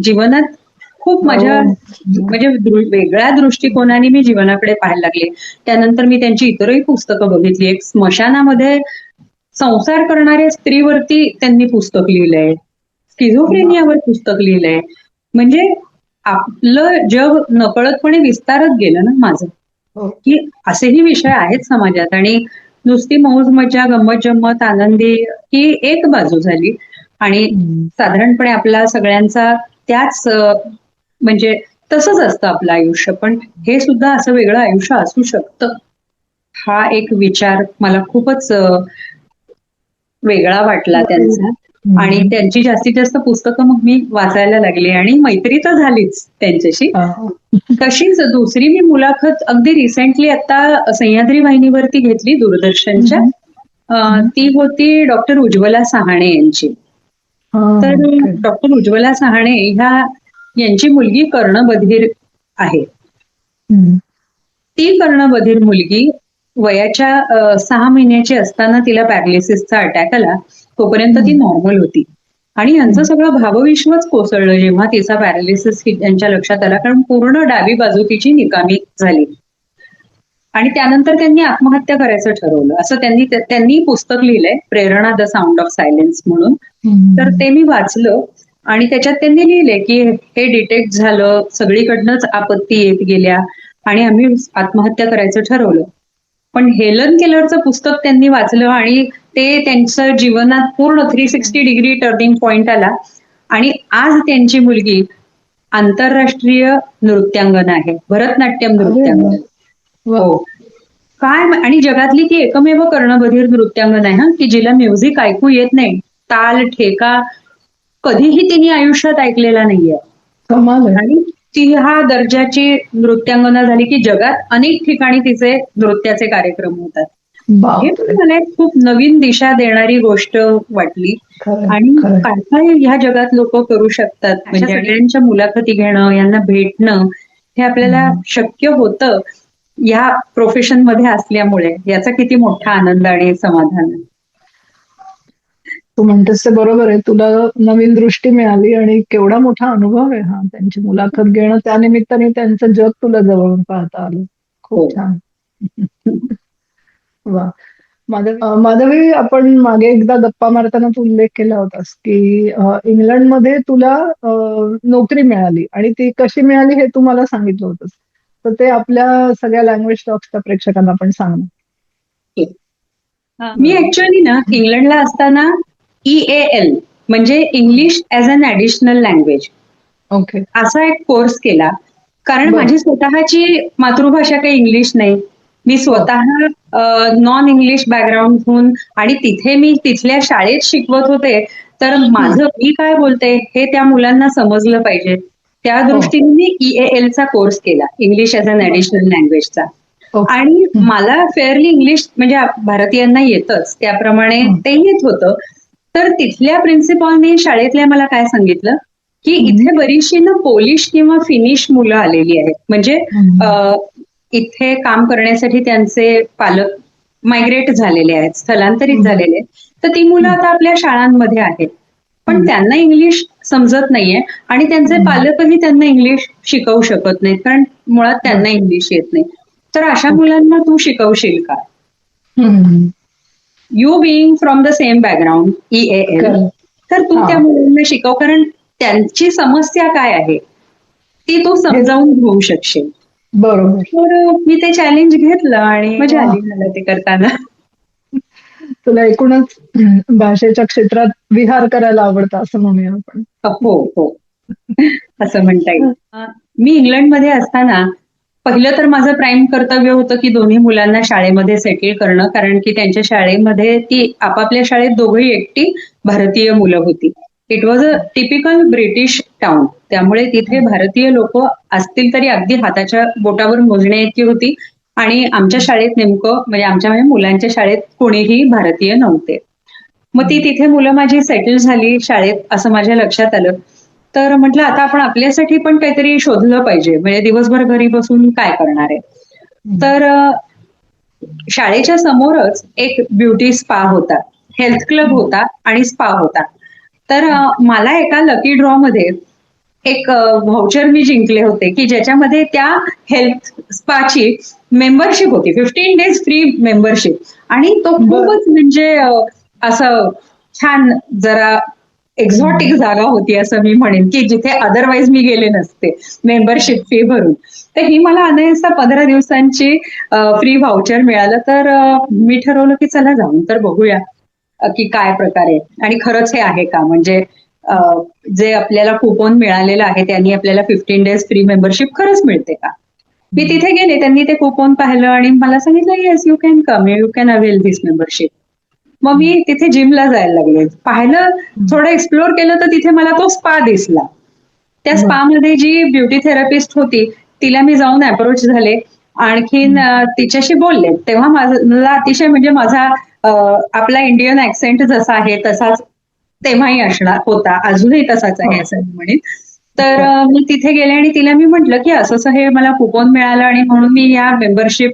जीवनात खूप माझ्या म्हणजे वेगळ्या दृष्टिकोनाने मी जीवनाकडे पाहायला लागले. त्यानंतर मी त्यांची इतरही पुस्तकं बघितली. एक स्मशानामध्ये संसार करणाऱ्या स्त्रीवरती त्यांनी पुस्तक लिहिलंय, स्किझोफ्रेनियावर पुस्तक लिहिलंय. म्हणजे आपलं जग नकळतपणे विस्तारत गेलं ना माझं, हो. की असेही विषय आहेत समाजात. आणि नुसती मौज मजा गंमत जम्मत आनंदी ही एक बाजू झाली, आणि हम्म. साधारणपणे आपला सगळ्यांचा त्याच म्हणजे तसंच असतं आपलं आयुष्य, पण हे सुद्धा असं वेगळं आयुष्य असू शकतं, हा एक विचार मला खूपच वेगळा वाटला त्यांचा. आणि हम्म. त्यांची जास्तीत जास्त पुस्तकं मग मी वाचायला लागले, आणि मैत्री तर झालीच त्यांच्याशी. हा. तशीच दुसरी मी मुलाखत अगदी रिसेंटली आता सह्याद्री वाहिनीवरती घेतली दूरदर्शनच्या. ती होती डॉक्टर उज्ज्वला सहाणे यांची. हा, तर ओके. डॉक्टर उज्ज्वला सहाणे यांची मुलगी कर्णबधीर आहे. हम्म. ती कर्णबधीर मुलगी वयाच्या 6 महिन्याची असताना तिला पॅरालिसिसचा अटॅक आला. तोपर्यंत ती नॉर्मल होती, आणि यांचं सगळं भावविश्वच कोसळलं जेव्हा तिचा पॅरालिसिस त्यांच्या लक्षात आला, कारण पूर्ण डावी बाजू तिची निकामी झाली. आणि त्यानंतर त्यांनी आत्महत्या करायचं ठरवलं, असं त्यांनी पुस्तक लिहिलंय, प्रेरणा द साऊंड ऑफ सायलेन्स म्हणून. तर ते मी वाचलं, आणि त्याच्यात त्यांनी लिहिलंय की हे डिटेक्ट झालं, सगळीकडनंच आपत्ती येत गेल्या, आणि आम्ही आत्महत्या करायचं ठरवलं. पण हेलन केलरचं पुस्तक त्यांनी वाचलं, आणि ते त्यांचं जीवनात पूर्ण 360 डिग्री टर्निंग पॉइंट आला, आणि आज त्यांची मुलगी आंतरराष्ट्रीय नृत्यांगना आहे, भरतनाट्यम अरे नृत्यांगना. वा. हो. काय आणि जगातली ती एकमेव कर्णबधीर नृत्यांगना आहे की जिला म्युझिक ऐकू येत नाही, ताल ठेका कधीही तिने आयुष्यात ऐकलेला नाहीये. कमाल आहे. आणि ती हा दर्जाची नृत्यांगना झाली की जगात अनेक ठिकाणी तिचे नृत्याचे कार्यक्रम होतात. हे बापरे. मला एक खूप नवीन दिशा देणारी गोष्ट वाटली. खरंय, आणि खरंय. काय काय ह्या जगात लोक करू शकतात, म्हणजे सगळ्यांच्या मुलाखती घेणं, यांना भेटणं, हे आपल्याला शक्य होतं या प्रोफेशन मध्ये असल्यामुळे. याचा किती मोठा आनंद आणि समाधान आहे. तू म्हणतेस ते बरोबर आहे. तुला नवीन दृष्टी मिळाली आणि केवढा मोठा अनुभव आहे हा. त्यांची मुलाखत घेणं, त्या निमित्ताने त्यांचं जग तुला जवळून पाहता आलं. खूप हो. छान. वा. माधवी, आपण मागे एकदा गप्पा मारताना तू उल्लेख केला होतास की इंग्लंडमध्ये तुला नोकरी मिळाली, आणि ती कशी मिळाली हे तू मला सांगितलं होतंस. तर ते आपल्या सगळ्या लँग्वेज टॉक्सच्या प्रेक्षकांना पण सांग ना. मी ऍक्च्युअली ना इंग्लंडला असताना EAL म्हणजे English as an additional language okay. असा एक कोर्स केला. कारण बरं. माझी स्वतःची मातृभाषा काही इंग्लिश नाही. मी स्वतः नॉन इंग्लिश बॅकग्राऊंडहून, आणि तिथे मी तिथल्या शाळेत शिकवत होते, तर माझं मी काय बोलते हे त्या मुलांना समजलं पाहिजे, त्या दृष्टीने मी EAL चा कोर्स केला, इंग्लिश ऍज अन ऍडिशनल लँग्वेजचा. ओके. आणि मला फेअरली इंग्लिश म्हणजे भारतीयांना येतच, त्याप्रमाणे ते येत होतं. तर तिथल्या प्रिन्सिपॉलने शाळेतल्या मला काय सांगितलं की इथे बरीचशी ना पोलिश किंवा फिनिश मुलं आलेली आहेत, म्हणजे इथे काम करण्यासाठी त्यांचे पालक मायग्रेट झालेले आहेत, स्थलांतरित झालेले आहेत. तर ती मुलं आता आपल्या शाळांमध्ये आहेत, पण त्यांना इंग्लिश समजत नाहीये, आणि त्यांचे पालकही त्यांना इंग्लिश शिकवू शकत नाहीत, कारण मुळात त्यांना इंग्लिश येत नाही. तर अशा मुलांना तू शिकवशील का? You being from the same background EAL, तर तू त्या मुलांना शिकव, कारण त्यांची समस्या काय आहे ती तू समजावून घेऊ शकशील. बरोबर. तर मी ते चॅलेंज घेतलं, आणि मजा आली मला ते करताना. तुला एकूणच भाषेच्या क्षेत्रात विहार करायला आवडतं असं म्हणूया आपण. हो हो, असं म्हणता येईल. मी इंग्लंडमध्ये असताना पहिलं तर माझं प्राईम कर्तव्य होतं की दोन्ही मुलांना शाळेमध्ये सेटल करणं, कारण की त्यांच्या शाळेमध्ये ती आपापल्या शाळेत दोघंही एकटी भारतीय मुलं होती. It was a typical British town, त्यामुळे तिथे भारतीय लोक असतील तरी अगदी हाताच्या बोटावर मोजण्या इतकी होती. आणि आमच्या शाळेत नेमकं म्हणजे आमच्या मुलांच्या शाळेत कोणीही भारतीय नव्हते. मग ती तिथे मुलं माझी सेटल झाली शाळेत असं माझ्या लक्षात आलं. तर म्हटलं आता आपण आपल्यासाठी पण काहीतरी शोधलं पाहिजे, म्हणजे दिवसभर घरी बसून काय करणार आहे. तर शाळेच्या समोरच एक ब्युटी स्पा होता, हेल्थ क्लब होता आणि स्पा होता. तर मला एका लकी ड्रॉ मध्ये एक व्हाउचर मी जिंकले होते की ज्याच्यामध्ये त्या हेल्थ स्पाची मेंबरशिप होती, 15 days फ्री मेंबरशिप. आणि तो खूपच म्हणजे असं छान, जरा एक्झॉटिक जागा होती असं मी म्हणेन, की जिथे अदरवाईज मी गेले नसते मेंबरशिप फी भरून. तर ही मला अनायासा 15 दिवसांची फ्री व्हाउचर मिळालं. तर मी ठरवलं की चला जाऊन तर बघूया की काय प्रकारे आणि खरंच हे आहे का, म्हणजे जे आपल्याला कुपन मिळालेलं आहे त्यांनी आपल्याला 15 days फ्री मेंबरशिप खरंच मिळते का. मी तिथे गेले, त्यांनी ते कुपन पाहिलं आणि मला सांगितलं yes you can come, you can avail this membership. मग मी तिथे जिमला जायला लागले, पाहिलं, थोडं एक्सप्लोर केलं तर तिथे मला तो स्पा दिसला. त्या स्पा मध्ये जी ब्युटी थेरपिस्ट होती तिला मी जाऊन अप्रोच झाले, आणखीन तिच्याशी बोलले. तेव्हा मला अतिशय म्हणजे माझा आपला इंडियन ऍक्सेंट जसा आहे तसाच तेव्हाही असणार होता, अजूनही तसाच आहे असं मी म्हणेन. तर मी तिथे गेले आणि तिला मी म्हटलं की असं हे मला कुपन मिळालं आणि म्हणून मी या मेंबरशिप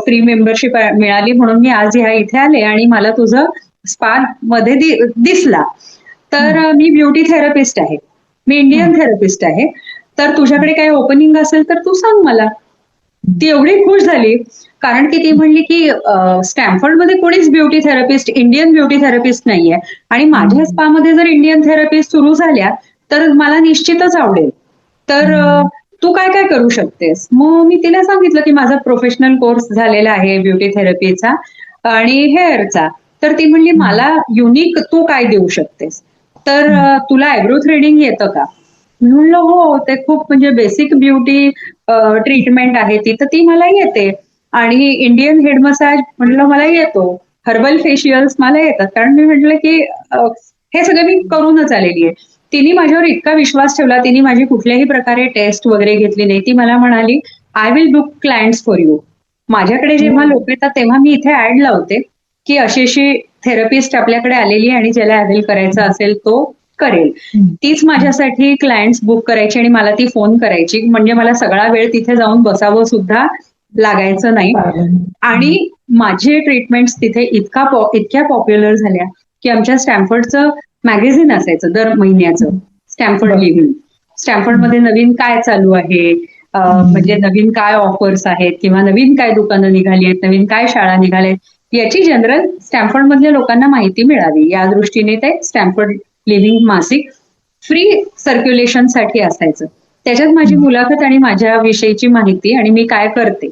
फ्री मेंबरशिप मिळाली म्हणून मी आज ह्या इथे आले आणि मला तुझं स्पा मध्ये दिसला. तर मी ब्युटी थेरपिस्ट आहे, मी इंडियन थेरपिस्ट आहे, तर तुझ्याकडे काही ओपनिंग असेल तर तू सांग मला. ती एवढी खुश झाली, कारण की ती म्हणली की स्टॅमफर्डमध्ये कोणीच beauty therapist, Indian beauty therapist नाहीये आणि माझ्या स्पामध्ये जर इंडियन थेरपिस्ट सुरू झाल्या तर मला निश्चितच आवडेल. तर तू काय काय करू शकतेस. मग मी तिला सांगितलं की माझा प्रोफेशनल कोर्स झालेला आहे ब्युटी थेरपीचा आणि हेअरचा. तर ती म्हणली मला युनिक तू काय देऊ शकतेस, तर तुला आयब्रो थ्रेडिंग येतं का. मी म्हणलं हो, ते खूप म्हणजे बेसिक ब्युटी ट्रीटमेंट आहे ती, तर ती मला येते. आणि इंडियन हेड मसाज म्हटलं मला येतो, हर्बल फेशियल्स मला येतात, कारण मी म्हटलं की हे सगळं मी करूनच आलेली आहे. तिने माझ्यावर इतका विश्वास ठेवला, तिने माझी कुठल्याही प्रकारे टेस्ट वगैरे घेतली नाही. ती मला म्हणाली I will book clients for you. माझ्याकडे जेव्हा लोक येतात तेव्हा मी इथे ऍड लावते की अशी अशी थेरपिस्ट आपल्याकडे आलेली आणि ज्याला अवेल करायचा असेल तो करेल. तीच माझ्यासाठी क्लायंट्स बुक करायची आणि मला ती फोन करायची, म्हणजे मला सगळा वेळ तिथे जाऊन बसावं सुद्धा लागायचं नाही. आणि माझे ट्रीटमेंट्स तिथे इतक्या पॉप्युलर झाल्या की आमच्या स्टॅमफर्डचं मॅगझिन असायचं दर महिन्याचं, स्टॅमफर्ड लिव्हिंग. स्टॅमफर्डमध्ये नवीन काय चालू आहे, म्हणजे नवीन काय ऑफर्स आहेत किंवा नवीन काय दुकानं निघाली आहेत, नवीन काय शाळा निघाल्या आहेत, याची जनरल स्टॅमफर्ड मधल्या लोकांना माहिती मिळावी या दृष्टीने ते स्टॅमफर्ड लिव्हिंग मासिक फ्री सर्क्युलेशनसाठी असायचं. त्याच्यात माझी मुलाखत आणि माझ्या विषयीची माहिती आणि मी काय करते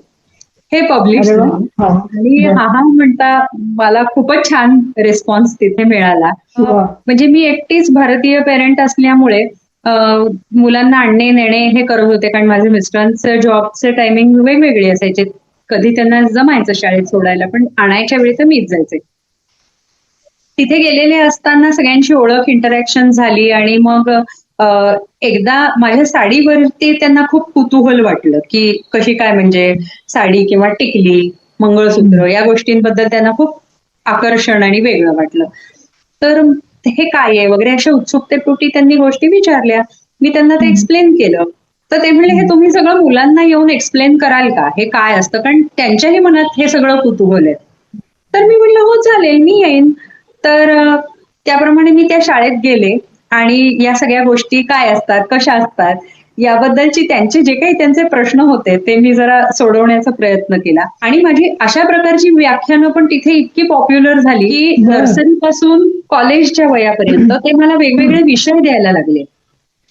हे पब्लिश झालं. आणि हा म्हणता मला खूपच छान रिस्पॉन्स तिथे मिळाला. म्हणजे मी एकटीच भारतीय पेरेंट असल्यामुळे मुलांना आणणे नेणे हे करत होते, कारण माझे मिस्टरांचं जॉबचे टायमिंग वेगवेगळे असायचे. कधी त्यांना जमायचं शाळेत सोडायला, पण आणायच्या वेळी तर मीच जायचे. तिथे गेलेले असताना सगळ्यांची ओळख, इंटरॅक्शन झाली आणि मग एकदा माझ्या साडीवरती त्यांना खूप कुतूहल वाटलं की कशी काय, म्हणजे साडी किंवा टिकली, मंगळसूत्र या गोष्टींबद्दल त्यांना खूप आकर्षण आणि वेगळं वाटलं. तर हे काय आहे वगैरे अशा उत्सुकतेपोटी त्यांनी गोष्टी विचारल्या. मी त्यांना ते एक्सप्लेन केलं. तर ते म्हणले हे तुम्ही सगळं मुलांना येऊन एक्सप्लेन कराल का, हे काय असतं, कारण त्यांच्याही मनात हे सगळं कुतूहल आहे. तर मी म्हणलं हो चालेल, मी येईन. तर त्याप्रमाणे मी त्या शाळेत गेले आणि या सगळ्या गोष्टी काय असतात, कशा असतात याबद्दलची त्यांचे जे काही त्यांचे प्रश्न होते ते मी जरा सोडवण्याचा प्रयत्न केला. आणि माझी अशा प्रकारची व्याख्यानं पण तिथे इतकी पॉप्युलर झाली की नर्सरी पासून कॉलेजच्या वयापर्यंत ते मला वेगवेगळे विषय द्यायला लागले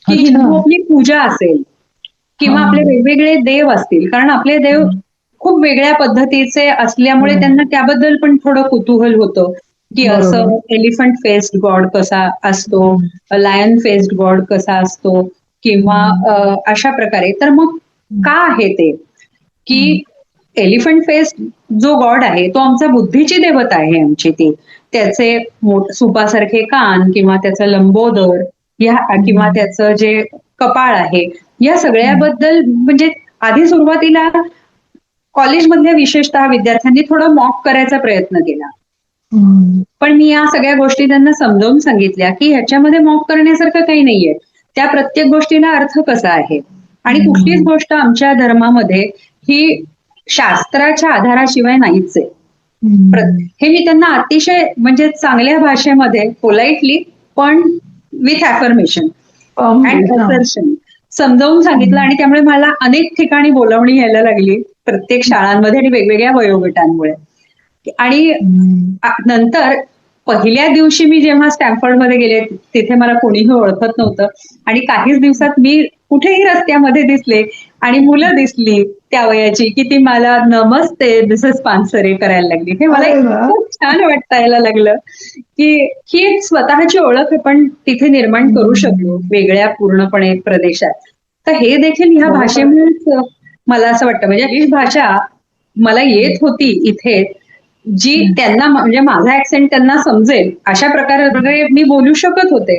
की हिंदू आपली पूजा असेल किंवा आपले वेगवेगळे देव असतील, कारण आपले देव खूप वेगळ्या पद्धतीचे असल्यामुळे त्यांना त्याबद्दल पण थोडं कुतूहल होतं. की बरोबर. असं एलिफंट फेस्ड गॉड कसा असतो, हम्म. लायन फेस्ड गॉड कसा असतो, किंवा हम्म. अशा प्रकारे. तर मग का आहे ते, की हम्म. एलिफंट फेस जो गॉड आहे तो आमचा बुद्धीची देवता आहे आमची ती. त्याचे सुपासारखे कान, किंवा त्याचं लंबोदर, किंवा हम्म. त्याचं जे कपाळ आहे, या हम्म. सगळ्याबद्दल म्हणजे आधी सुरुवातीला कॉलेजमधल्या विशेषतः विद्यार्थ्यांनी थोडं मॉक करायचा प्रयत्न केला. हम्म. पण मी या सगळ्या गोष्टी त्यांना समजावून सांगितल्या की ह्याच्यामध्ये मॉक करण्यासारखं काही नाहीये. त्या प्रत्येक गोष्टीला अर्थ कसा आहे, आणि कुठलीच हम्म. गोष्ट आमच्या धर्मामध्ये ही शास्त्राच्या आधाराशिवाय नाहीच आहे. हम्म. हे मी त्यांना अतिशय म्हणजे चांगल्या भाषेमध्ये पोलाइटली, पण विथ अफर्मेशन अँड हा. असर्शन समजावून सांगितलं. हम्म. आणि त्यामुळे मला अनेक ठिकाणी बोलावणी यायला लागली, प्रत्येक शाळांमध्ये आणि वेगवेगळ्या वयोगटांमुळे. आणि हम्म. नंतर पहिल्या दिवशी मी जेव्हा स्टॅमफर्डमध्ये गेले, तिथे मला कोणीही ओळखत नव्हतं. आणि काहीच दिवसात मी कुठेही रस्त्यामध्ये दिसले आणि मुलं दिसली त्या वयाची, की ती मला नमस्ते मिसेस पानसरे करायला लागली. हे मला अरे वा. खूप छान वाटायला लागलं, की ही एक स्वतःची ओळख आपण तिथे निर्माण करू शकलो हम्म. वेगळ्या पूर्णपणे प्रदेशात. तर हे देखील ह्या बरोबर. भाषेमुळेच मला असं वाटतं. म्हणजे ही भाषा मला येत होती इथे, जी हम्म. त्यांना म्हणजे माझा ऍक्सेंट त्यांना समजेल अशा प्रकारे मी बोलू शकत होते.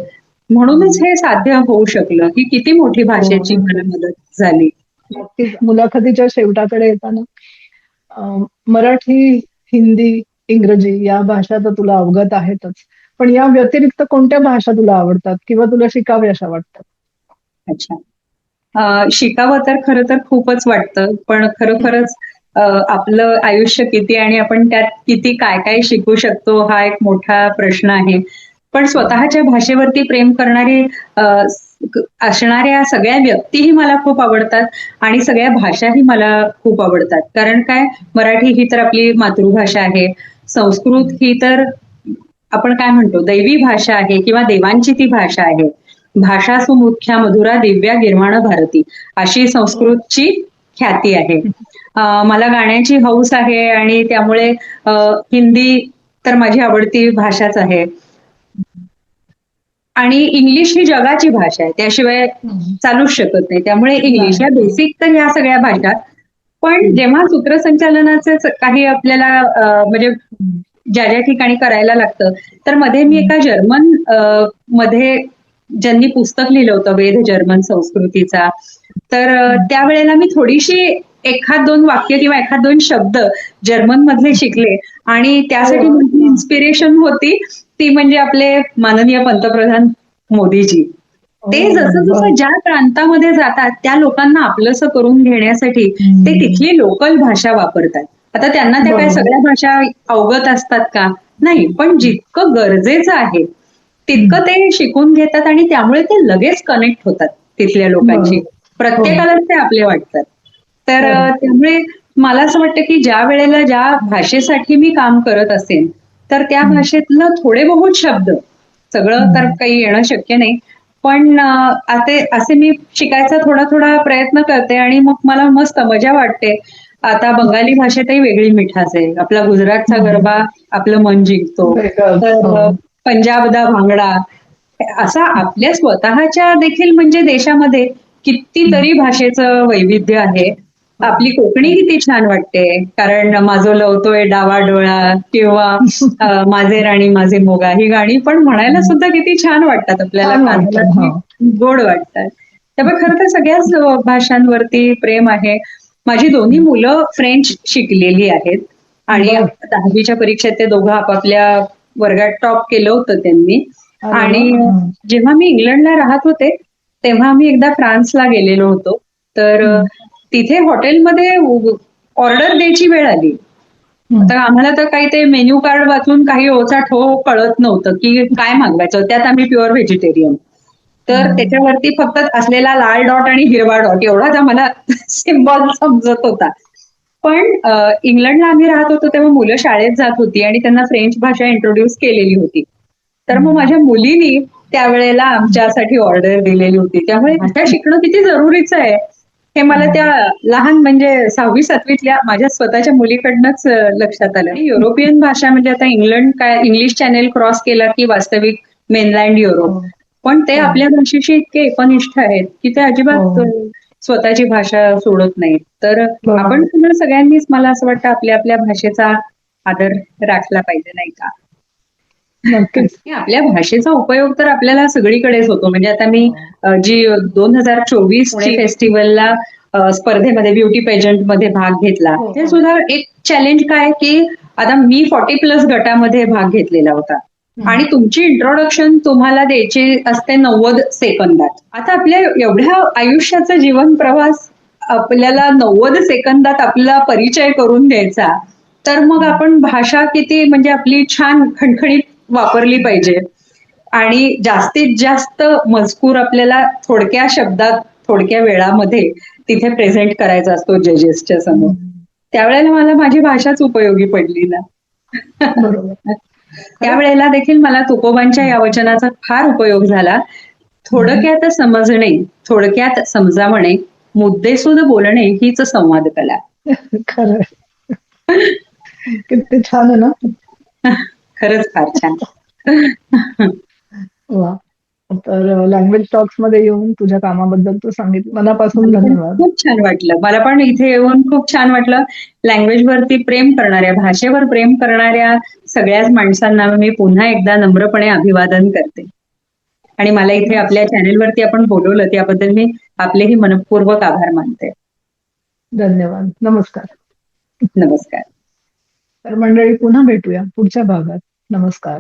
म्हणूनच हे साध्य होऊ शकलं. ही किती मोठी हो, भाषेची मला नक्कीच. मदत झाली. नक्कीच. मुलाखतीच्या शेवटाकडे येताना मराठी, हिंदी, इंग्रजी या भाषा तर तुला अवगत आहेतच. पण या व्यतिरिक्त कोणत्या भाषा तुला आवडतात किंवा तुला शिकाव्याशा वाटतात? अच्छा. शिकावं तर खरं तर खूपच वाटतं, पण खरोखरच आपलं आयुष्य किती आणि आपण त्यात किती काय काय शिकू शकतो हा एक मोठा प्रश्न आहे. पण स्वतःच्या भाषेवरती प्रेम करणारे अ, असणाऱ्या सगळ्या व्यक्तीही मला खूप आवडतात, आणि सगळ्या भाषाही मला खूप आवडतात. कारण काय, मराठी ही तर आपली मातृभाषा आहे, संस्कृत ही तर आपण काय म्हणतो दैवी भाषा आहे, किंवा देवांची ती भाषा आहे. भाषा सुमुख्या मधुरा दिव्या गिरवाण भारती, अशी संस्कृतची ख्याती आहे. मला गाण्याची हौस आहे, आणि त्यामुळे अ, हिंदी तर माझी आवडती भाषाच आहे. आणि इंग्लिश ही जगाची भाषा आहे, त्याशिवाय हम्म. चालूच शकत नाही. त्यामुळे इंग्लिश या नाही. बेसिक तर ह्या सगळ्या भाषा. पण हम्म. जेव्हा सूत्रसंचालनाचे काही आपल्याला म्हणजे हम्म. ज्या ज्या ठिकाणी करायला लागतं, तर मध्ये मी हम्म. एका जर्मन मध्ये ज्यांनी पुस्तक लिहिलं होतं वेद जर्मन संस्कृतीचा, तर त्यावेळेला मी थोडीशी एखाद दोन वाक्य किंवा एखाद दोन शब्द जर्मन मधले शिकले. आणि अरे त्यासाठी वा. माझी हा. इन्स्पिरेशन होती ती म्हणजे आपले माननीय पंतप्रधान मोदीजी. ओ. ते जसं बर. जसं ज्या प्रांतामध्ये जातात त्या लोकांना आपलंसं करून घेण्यासाठी ते हम्म. तिथली लोकल भाषा वापरतात. आता त्यांना त्या काय बरोबर. सगळ्या भाषा अवगत असतात का? नाही, पण जितकं गरजेचं आहे हम्म. तितकं ते शिकून घेतात, आणि त्यामुळे ते लगेच कनेक्ट होतात तिथल्या लोकांशी. बरोबर. हो. प्रत्येकालाच ते आपले वाटतात. तर खरं. त्यामुळे मला असं वाटतं की ज्या वेळेला ज्या भाषेसाठी मी काम करत असेन, तर त्या हम्म. भाषेतलं थोडे बहुत शब्द, सगळं तर हम्म. काही येणं शक्य नाही, पण असे मी शिकायचा थोडा थोडा प्रयत्न करते, आणि मग मला मस्त मजा वाटते. आता बंगाली भाषेतही वेगळी मिठास आहे. आपला गुजरातचा हम्म. गरबा आपलं मन जिंकतो. वेगळंच. हो. तर पंजाबदा भांगडा, असा आपल्या स्वतःच्या देखील म्हणजे देशामध्ये हम्म. कितीतरी भाषेचं वैविध्य आहे. हो. आपली कोकणी हो. किती छान वाटते, कारण माझो लवतोय डावा डोळा, किंवा माझे राणी माझे मोगा, ही गाणी पण म्हणायला हम्म. सुद्धा किती छान वाटतात, आपल्याला छान कानाला वाटतं. ती हो. गोड वाटतात. त्यामुळे खरं तर सगळ्याच भाषांवरती प्रेम आहे. माझी दोन्ही मुलं फ्रेंच शिकलेली आहेत, आणि बर. 10वीच्या परीक्षेत ते दोघं आपापल्या वर्गात टॉप केलं होतं त्यांनी. अरे वा. आणि हं. जेव्हा मी इंग्लंडला राहत होते, तेव्हा आम्ही एकदा फ्रान्सला गेलेलो होतो. तर हं. तिथे हॉटेलमध्ये ऑर्डर द्यायची वेळ आली. हं. आता आम्हाला तर काही ते मेन्यू कार्ड वाचून काही ओचा ठो कळत नव्हतं की काय मागवायचं. त्यात आम्ही प्युअर व्हेजिटेरियन. तर हं. त्याच्यावरती फक्त असलेला लाल डॉट आणि हिरवा डॉट एवढाच आम्हाला सिम्बॉल समजत होता. पण इंग्लंडला आम्ही राहत होतो तेव्हा मुलं शाळेत जात होती, आणि त्यांना फ्रेंच भाषा इंट्रोड्यूस केलेली होती. तर मग हं. माझ्या मुलीनी त्यावेळेला आमच्यासाठी ऑर्डर दिलेली होती. त्यामुळे भाषा शिकणं किती जरुरीचं आहे हे मला त्या लहान म्हणजे 6वी-7वीतल्या माझ्या स्वतःच्या मुलीकडनंच लक्षात आलं. युरोपियन भाषा म्हणजे आता इंग्लंड काय इंग्लिश चॅनेल क्रॉस केला की वास्तविक मेनलँड युरोप. हो, पण ते हो, आपल्या भाषेशी इतके एकनिष्ठ आहेत की ते अजिबात हो. स्वतःची भाषा सोडत नाहीत. तर आपण बरोबर. सुद्धा सगळ्यांनीच मला असं वाटतं आपल्या आपल्या भाषेचा आदर राखला पाहिजे, नाही का? नक्कीच. आणि आपल्या भाषेचा उपयोग तर आपल्याला सगळीकडेच होतो. म्हणजे आता मी हो, जी 2024 पुणे फेस्टिवलला स्पर्धेमध्ये ब्युटी पेजंट मध्ये भाग घेतला. हो, ते हो. सुद्धा एक चॅलेंज काय की आता मी 40+ गटामध्ये भाग घेतलेला होता. आणि तुमची इंट्रोडक्शन तुम्हाला द्यायची असते 90 सेकंदात. आता आपल्या एवढ्या आयुष्याचा जीवन प्रवास आपल्याला 90 सेकंदात आपला परिचय करून द्यायचा. तर मग आपण भाषा किती म्हणजे आपली छान खणखणीत वापरली पाहिजे. आणि जास्तीत जास्त मजकूर आपल्याला थोडक्या शब्दात, थोडक्या वेळामध्ये तिथे प्रेझेंट करायचा असतो जजेसच्या समोर. त्यावेळेला मला माझी भाषाच उपयोगी पडली ना. बरोबर. खरंच. त्यावेळेला देखील मला तुकोबांच्या या वचनाचा फार उपयोग झाला. थोडक्यात समजणे, थोडक्यात समजावणे, मुद्देसूद बोलणे हीच संवाद कला. खरं. किती छान आहे ना. खरंच फार छान. वा. तर लँग्वेज टॉक्स मध्ये येऊन तुझ्या कामाबद्दल तू सांगितलं, मनापासून मला पण धन्यवाद. खूप छान वाटलं. मला पण इथे येऊन खूप छान वाटलं. लँग्वेजवरती प्रेम करणाऱ्या, भाषेवर प्रेम करणाऱ्या सगळ्याच माणसांना मी पुन्हा एकदा नम्रपणे अभिवादन करते. आणि मला इथे आपल्या चॅनेलवरती आपण बोलवलं त्याबद्दल मी आपलेही मनपूर्वक आभार मानते. धन्यवाद. नमस्कार. नमस्कार. तर मंडळी, पुन्हा भेटूया पुढच्या भागात. नमस्कार.